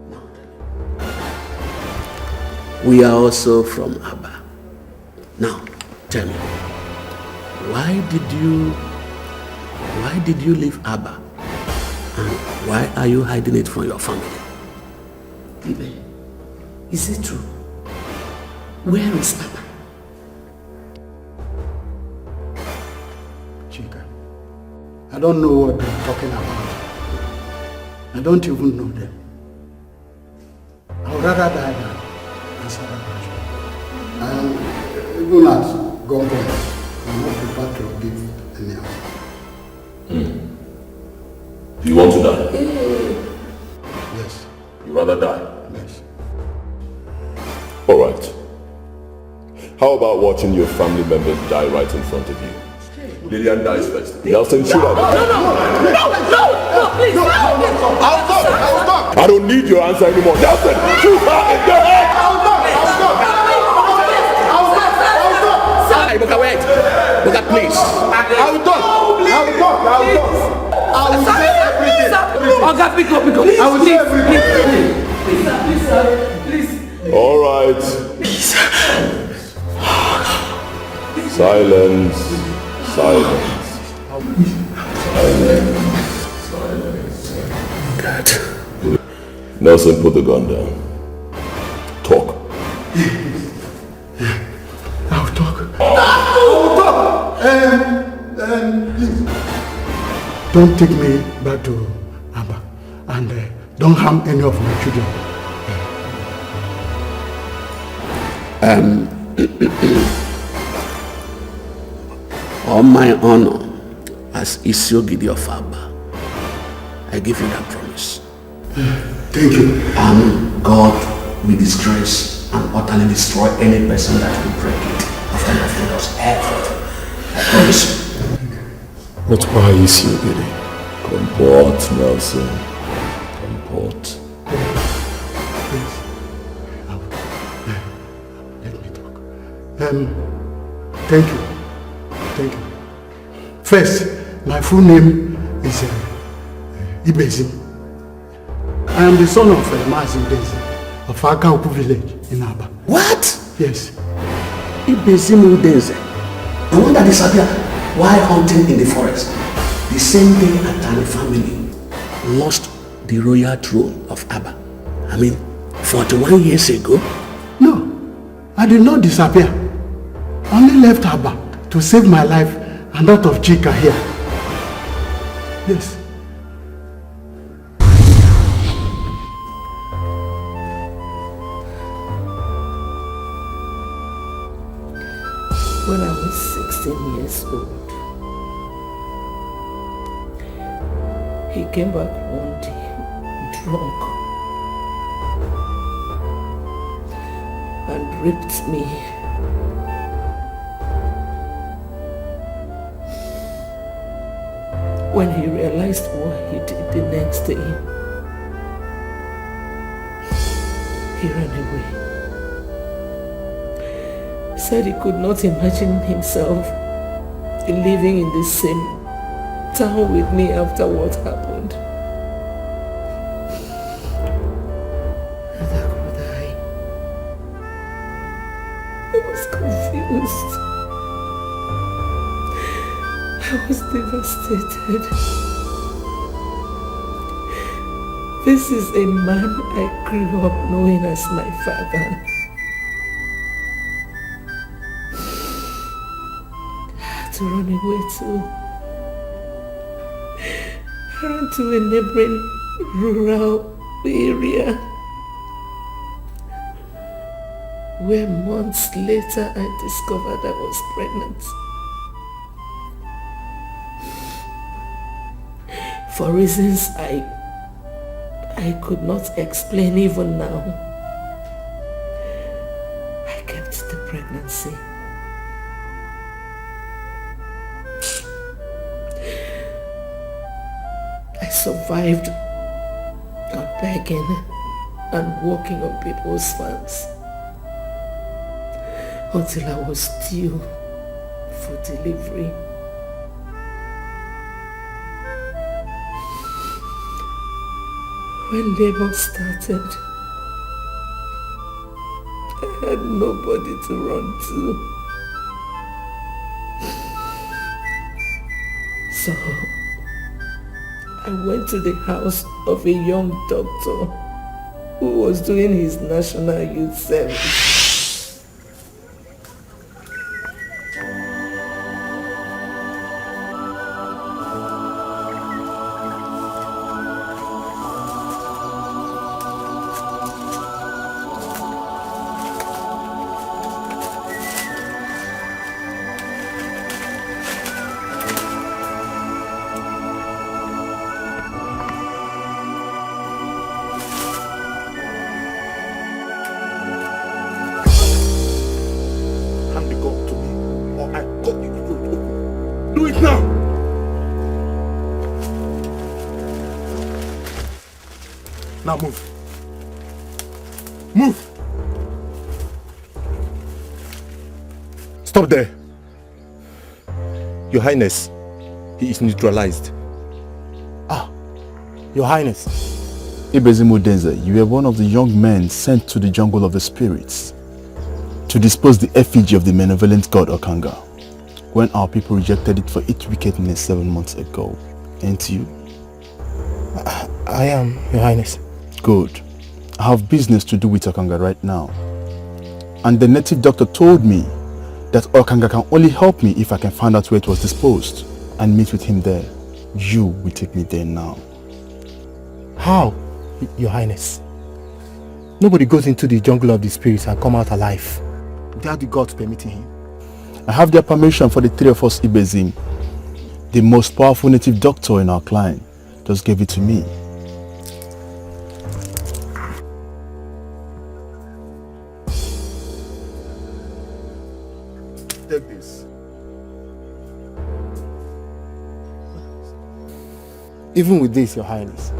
Now, we are also from Abba. Now, tell me, why did you leave Abba? And why are you hiding it from your family? Ibe, is it true? Where is Abba? Chika, I don't know what they're talking about. I don't even know them. I would rather die than answer that question. And even at gunpoint, I'm not prepared to give any answer. Do you want to die? Yes. You rather die? Yes. Alright. How about watching your family members die right in front of you? Lillian dies first. Nelson, shoot her. No, please. I'll talk. I don't need your answer anymore. Nelson, shoot her in the head. I'll talk. Iboka, wait. Iboka, please. I'll talk. I will say everything. Oga, pick up. I will say everything. Please. All right. Silence. God. Nelson, put the gun down. Talk. I'll talk. Please. Don't take me back to Abba. And don't harm any of my children. On my honor as Isiogidi of Abba, I give you that promise. Thank you. And God will disgrace and utterly destroy any person that will break it after nothing else ever. I promise you. But why is you getting? Comport, Nelson. Comport. Let me talk. Thank you. First, my full name is Ibezim. I am the son of Mazim Udeze of Akaupu village in Abba. What? Yes. Ibezim Udeze? The one that disappeared while hunting in the forest. The same day Atani family lost the royal throne of Abba. 41 years ago? No, I did not disappear. I only left Abba to save my life and that of Chika here. Yes. When I was 16 years old, he came back one day drunk and raped me. When he realized what he did the next day, he ran away. said he could not imagine himself living in the same town with me after what happened. And how could I was confused. I was devastated. This is a man I grew up knowing as my father. To run away to. I ran to a neighboring rural area where months later I discovered I was pregnant. For reasons I could not explain even now, I kept the pregnancy. I survived on begging and walking on people's farms until I was due for delivery. When labor started, I had nobody to run to. So I went to the house of a young doctor who was doing his national youth service. Now move. Move! Stop there. Your Highness, he is neutralized. Ah, Your Highness. Ebezimu Denze, you were one of the young men sent to the jungle of the spirits to dispose the effigy of the malevolent god Okanga when our people rejected it for its wickedness 7 months ago. Ain't you? I am, Your Highness. Good. I have business to do with Okanga right now. And the native doctor told me that Okanga can only help me if I can find out where it was disposed and meet with him there. You will take me there now. How, Your Highness? Nobody goes into the jungle of the spirits and come out alive without the gods permitting him. I have their permission for the three of us Ibezim. The most powerful native doctor in our clan just gave it to me. Take this. Even with this, Your Highness,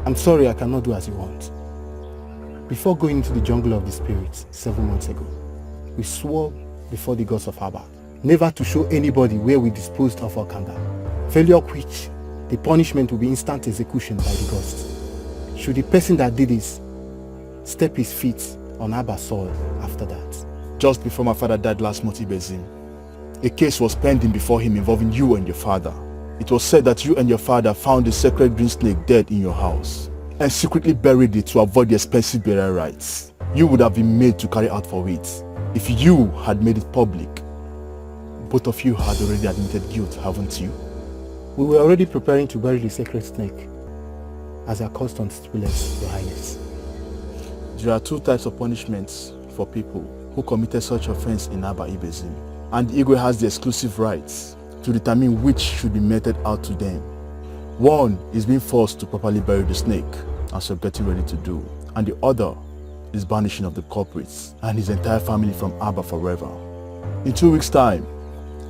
I'm sorry I cannot do as you want. Before going into the jungle of the spirits 7 months ago, we swore before the gods of Abba never to show anybody where we disposed of Okanga, failure of which the punishment will be instant execution by the gods. Should the person that did this step his feet on Abba soil after that. Just before my father died last month, Ibezim, a case was pending before him involving you and your father. It was said that you and your father found the sacred green snake dead in your house and secretly buried it to avoid the expensive burial rites you would have been made to carry out for it. If you had made it public, both of you had already admitted guilt, haven't you? We were already preparing to bury the sacred snake, as our custom stipulates, Your Highness. There are two types of punishments for people who committed such offense in Abba Ibezim, and the Igwe has the exclusive rights to determine which should be meted out to them. One is being forced to properly bury the snake, as you're getting ready to do, and the other is banishing of the culprits and his entire family from Abba forever. In 2 weeks' time,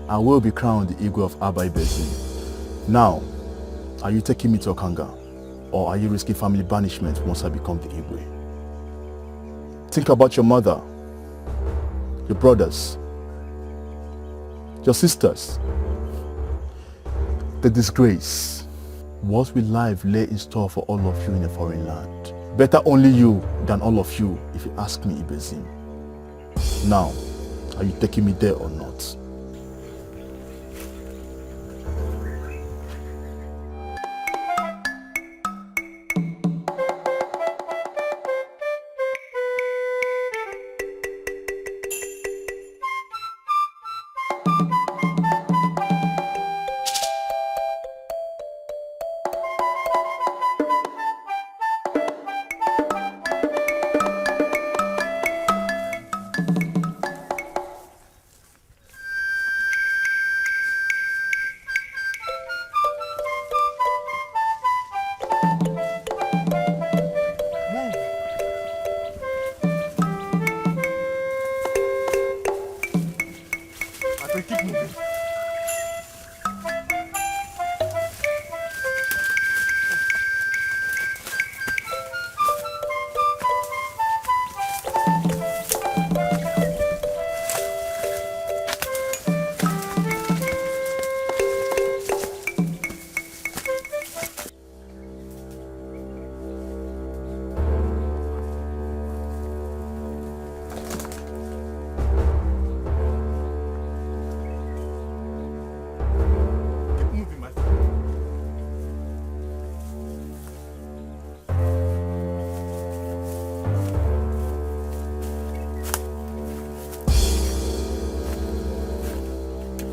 I will be crowned the Igwe of Abba Ibezim. Now, are you taking me to Okanga, or are you risking family banishment once I become the Igwe? Think about your mother. your brothers, your sisters, the disgrace. What will life lay in store for all of you in a foreign land? Better only you than all of you, if you ask me, Ibezim. Now, are you taking me there or not?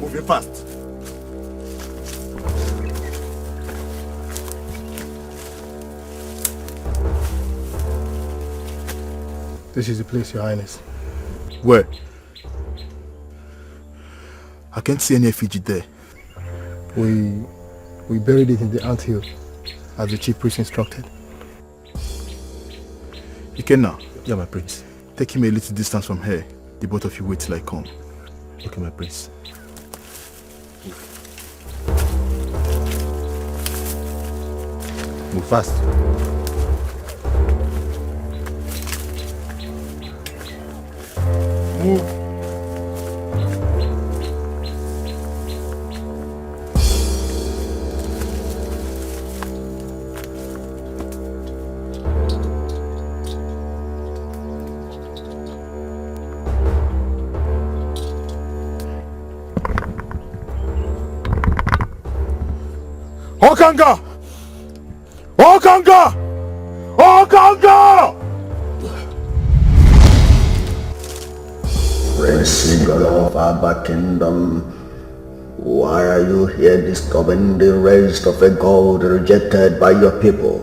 Moving fast. This is the place, Your Highness. Where? I can't see any effigy there. We buried it in the anthill, as the chief priest instructed. Ikenna. Yeah, my prince. Take him a little distance from here. The both of you wait till I come. Okay, my prince. Move fast. Move. Okanga! Okanga! Okanga! Prince Single of Abba Kingdom, why are you here disturbing the rest of a god rejected by your people?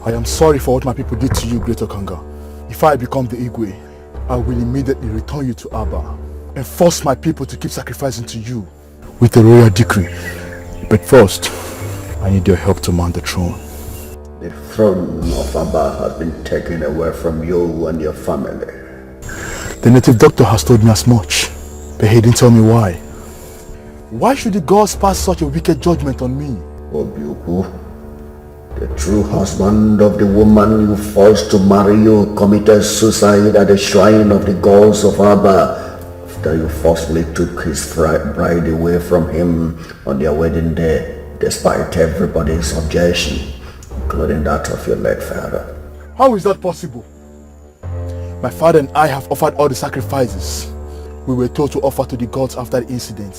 I am sorry for what my people did to you, Great Okanga. If I become the Igwe, I will immediately return you to Abba and force my people to keep sacrificing to you with a royal decree. But first, I need your help to mount the throne. The throne of Abba has been taken away from you and your family. The native doctor has told me as much, but he didn't tell me why. Why should the gods pass such a wicked judgment on me? Obiuku, the true husband of the woman you forced to marry you committed suicide at the shrine of the gods of Abba after you forcefully took his bride away from him on their wedding day, despite everybody's objection, including that of your late father. How is that possible? My father and I have offered all the sacrifices we were told to offer to the gods after the incident.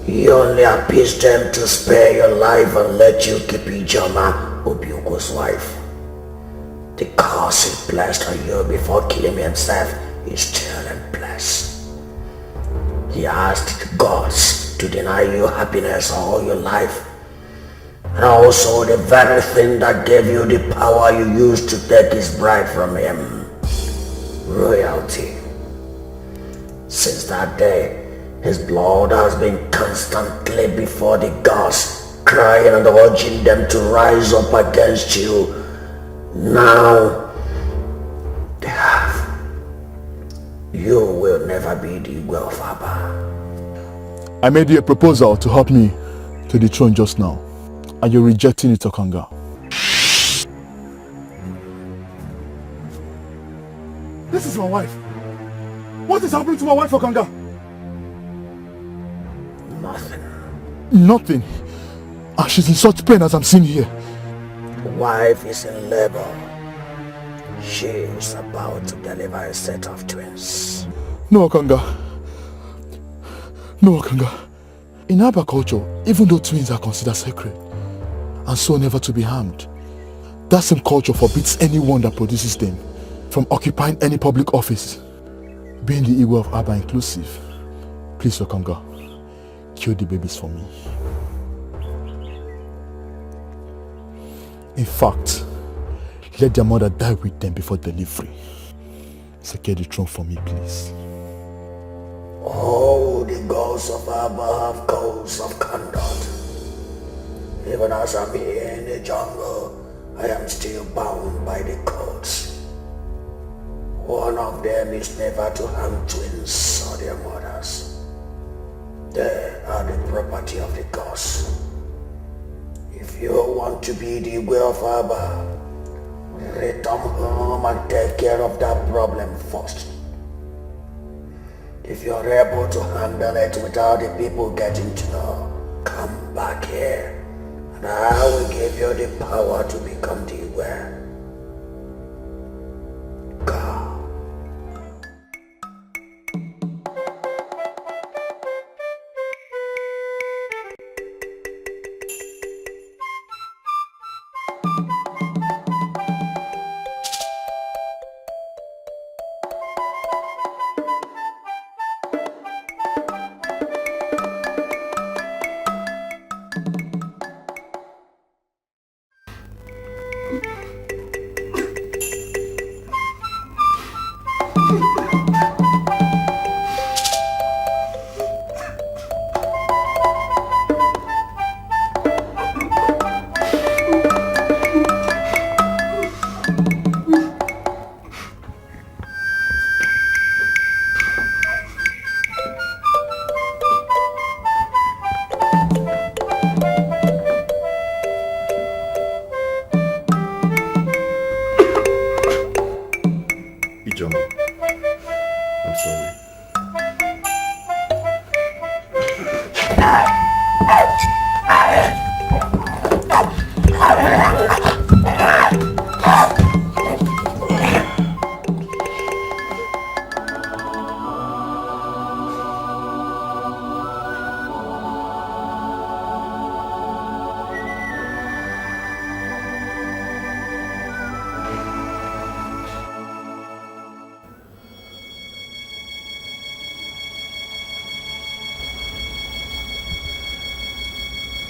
He only appeased them to spare your life and let you keep Ijoma, Obiuku's wife. The curse he placed on you before killing himself is still in place. He asked the gods to deny you happiness all your life, and also the very thing that gave you the power you used to take his bride from him. Royalty. Since that day, his blood has been constantly before the gods, crying and urging them to rise up against you. Now, they have. You will never be the Igwe of Abba. I made you a proposal to help me to the throne just now, and you're rejecting it, Okanga. This is my wife. What is happening to my wife, Okanga? Nothing. Nothing. And she's in such pain as I'm seeing here. Wife is in labor. She is about to deliver a set of twins. No, Okanga. No, Okanga. In Aba culture, even though twins are considered sacred, and so never to be harmed, that same culture forbids anyone that produces them from occupying any public office, being the Igbo of Aba inclusive. Please, Okanga, kill the babies for me. In fact, let their mother die with them before delivery. Secure the throne for me, please. Oh, the gods of Abba have codes of conduct. Even as I'm here in the jungle, I am still bound by the codes. One of them is never to harm twins or their mothers. They are the property of the gods. If you want to be the way of Abba, return home and take care of that problem first. If you're able to handle it without the people getting to know, come back here and I will give you the power to become the way. Go.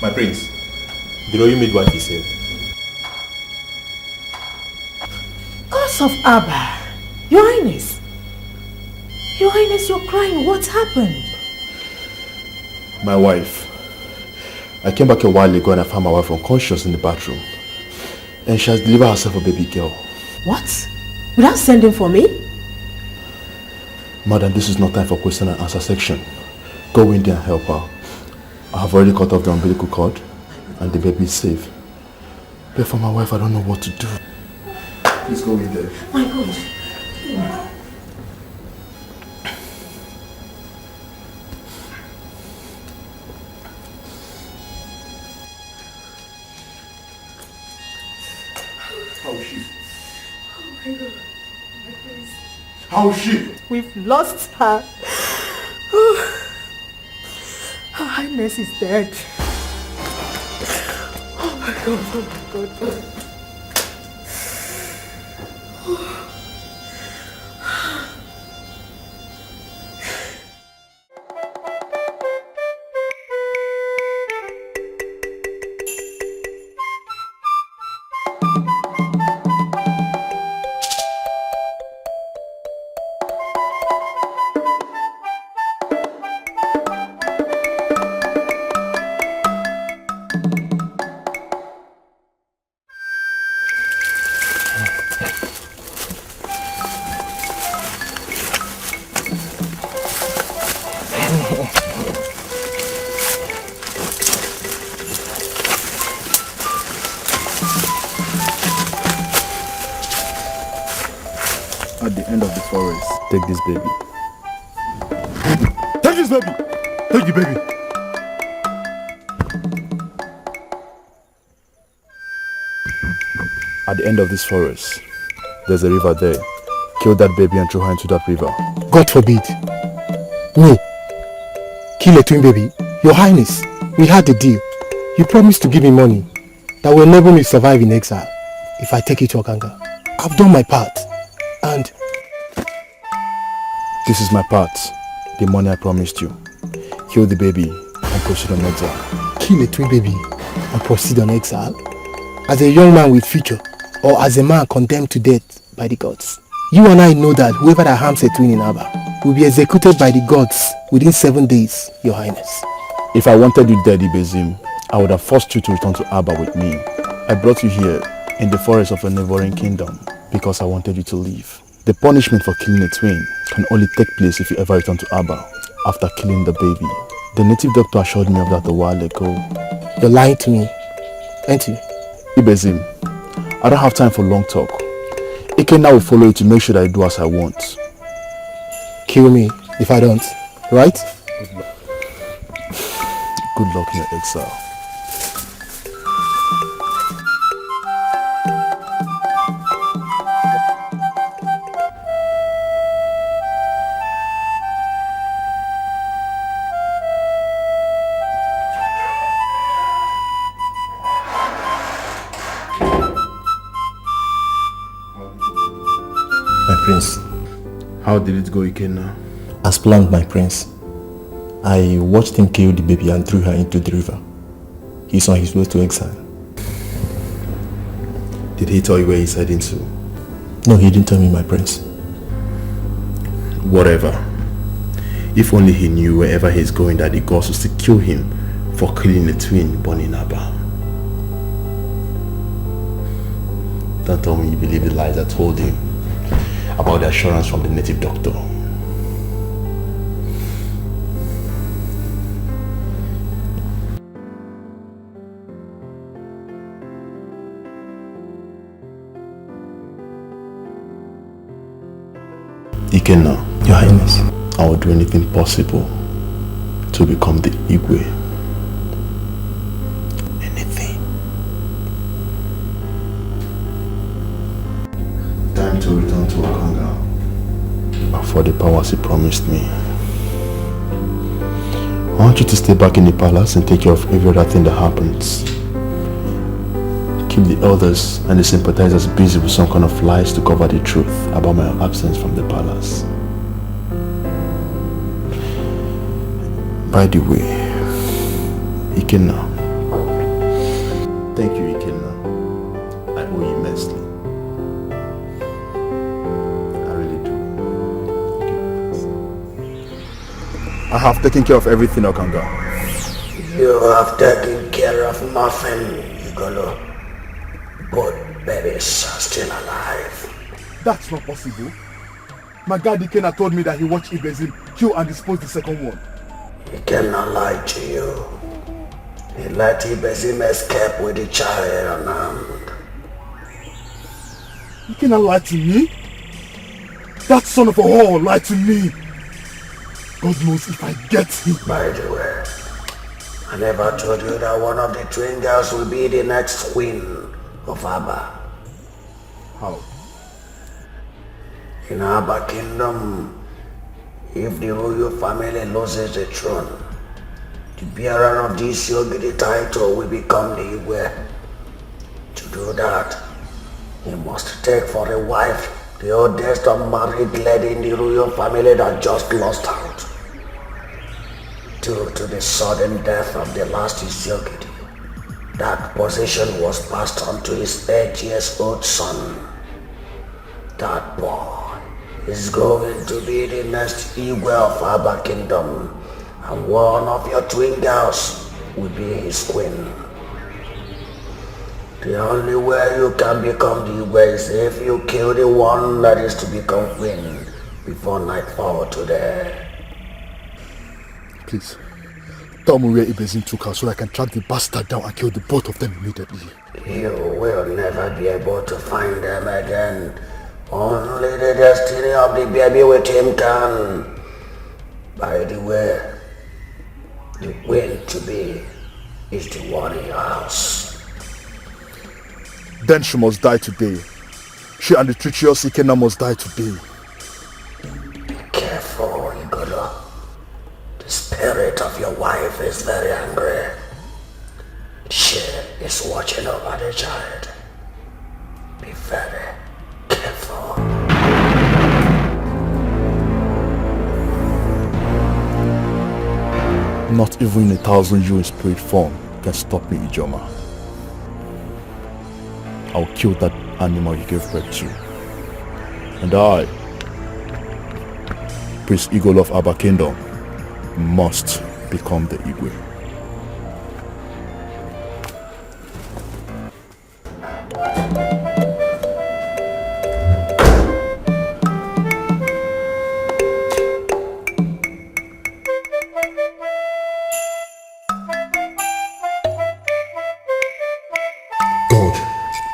My prince, the royal made what he said. Gods of Abba, Your Highness. Your Highness, you're crying. What happened? My wife. I came back a while ago and I found my wife unconscious in the bathroom. And she has delivered herself a baby girl. What? Without sending for me? Madam, this is not time for question and answer section. Go in there and help her. I have already cut off the umbilical cord and the baby is safe. But for my wife, I don't know what to do. Please go in there. My God. How is she? Oh my God. How is she? We've lost her. Her Highness is dead. Oh my God, oh my God. At the end of the forest, take this baby this baby. Take the baby. At the end of this forest, there's a river there. Kill that baby and throw her into that river. God forbid. Me? Kill a twin baby? Your Highness, we had a deal. You promised to give me money that will enable me to survive in exile if I take you to Okanga. I've done my part. And this is my part. The money I promised you. Kill the baby and proceed on exile. Kill a twin baby and proceed on exile? As a young man with future, or as a man condemned to death by the gods? You and I know that whoever that harms a twin in Aba will be executed by the gods within 7 days, Your Highness. If I wanted you dead, Ibezim, I would have forced you to return to Aba with me. I brought you here in the forest of a neighboring kingdom because I wanted you to leave. The punishment for killing a twin can only take place if you ever return to Aba after killing the baby. The native doctor assured me of that a while ago. You're lying to me, aren't you? Ibezim, I don't have time for long talk. Ikenna will follow you to make sure that I do as I want. Kill me if I don't, right? Good luck in your exile. Prince. How did it go, Ikenna? As planned, my prince. I watched him kill the baby and threw her into the river. He's on his way to exile. Did he tell you where he's heading to? No, he didn't tell me, my prince. Whatever. If only he knew wherever he's going that the gods will still kill him for killing a twin born in Aba. Don't tell me you believe the lies I told him about the assurance from the native doctor. Ikenna, Your Highness, I will do anything possible to become the Igwe. Anything. Time to return to Okanga for the powers he promised me. I want you to stay back in the palace and take care of every other thing that happens. Keep the elders and the sympathizers busy with some kind of lies to cover the truth about my absence from the palace. By the way, Ikenna. Thank you, Ikenna. I owe you immensely. I have taken care of everything, Okanga. You have taken care of nothing, Igolo. Both babies are still alive. That's not possible. My guy Dikeh told me that he watched Ibezim kill and dispose the second one. He cannot lie to you. He let Ibezim escape with the child unarmed. You cannot lie to me? That son of a whore lied to me. God knows if I get him. By the way, I never told you that one of the twin girls will be the next queen of Aba. How? In Aba kingdom, if the royal family loses the throne, the bearer of this Yogiri title will become the Igwe. To do that, he must take for a wife the oldest unmarried lady in the royal family that just lost out. Due to the sudden death of the last Yogiri, that position was passed on to his 8 years old son. That boy is going to be the next Igwe of Aba Kingdom, and one of your twin girls will be his queen. The only way you can become the Igwe is if you kill the one that is to become queen before nightfall today. Please, tell me where Ibezim took her so I can track the bastard down and kill the both of them immediately. You will never be able to find them again. Only the destiny of the baby with him can. By the way, The will to be is the one in your house. Then she must die today. She and the treacherous Ikenna must die today. Be careful, Igolo. The spirit of your wife is very angry. She is watching over the child. Be very careful. Not even 1,000 you in spirit form can stop me, Ijoma. I'll kill that animal you gave birth to. And I, Prince Igolo of Aba Kingdom, must become the Igwe.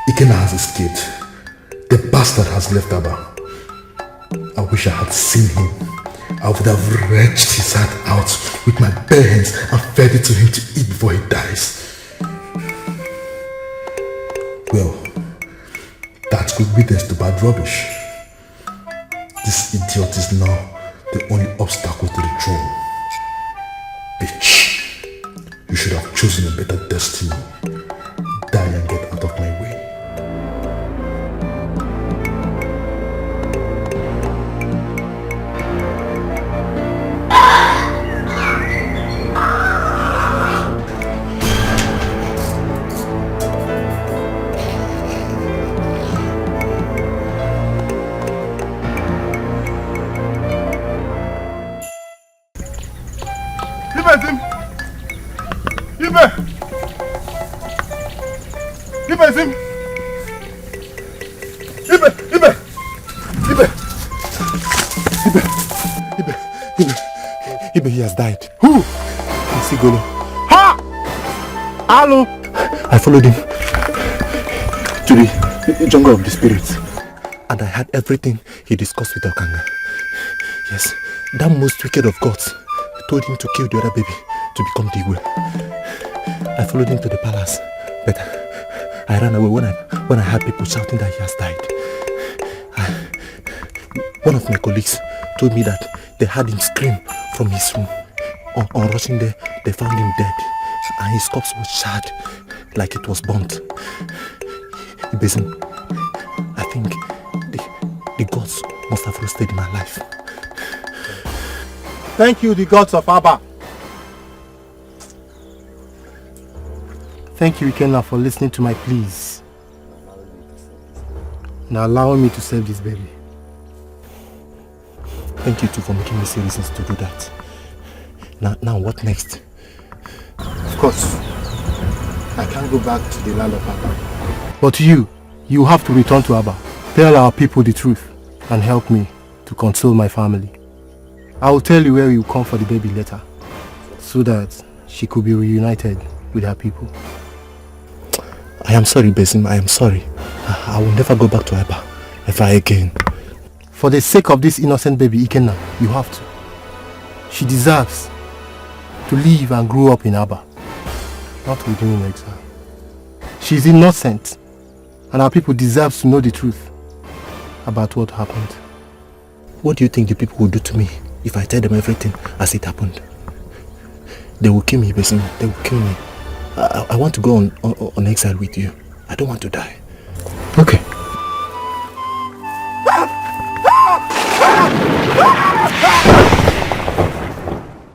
Ikenna has escaped. The bastard has left Aba. I wish I had seen him. I would have wrenched his heart out with my bare hands and fed it to him to eat before he dies. Well, that's good witness to bad rubbish. This idiot is now the only obstacle to the throne. Bitch, you should have chosen a better destiny. Die and get out of my way. He has died. Who? It's Igolo. Ha! Hello? I followed him to the jungle of the spirits, and I heard everything he discussed with Okanga. Yes, that most wicked of gods told him to kill the other baby to become the Igwe. I followed him to the palace, but I ran away when I heard people shouting that he has died. One of my colleagues told me that they heard him scream from his room. On rushing there, they found him dead, and his corpse was charred like it was burnt. Ibezim, I think the gods must have roasted him alive. Thank you, the gods of Aba. Thank you, Ikenna, for listening to my pleas and allowing me to save this baby. Thank you too for making me see reasons to do that. Now what next? Of course, I can't go back to the land of Aba. But you have to return to Aba. Tell our people the truth and help me to console my family. I will tell you where you come for the baby later, so that she could be reunited with her people. I am sorry, Besim, I am sorry. I will never go back to Aba ever again. For the sake of this innocent baby, Ikenna, you have to. She deserves to live and grow up in Aba, not with you in exile. She's innocent, and our people deserve to know the truth about what happened. What do you think the people will do to me if I tell them everything as it happened? They will kill me, Besim. They will kill me. I want to go on exile with you. I don't want to die. Okay.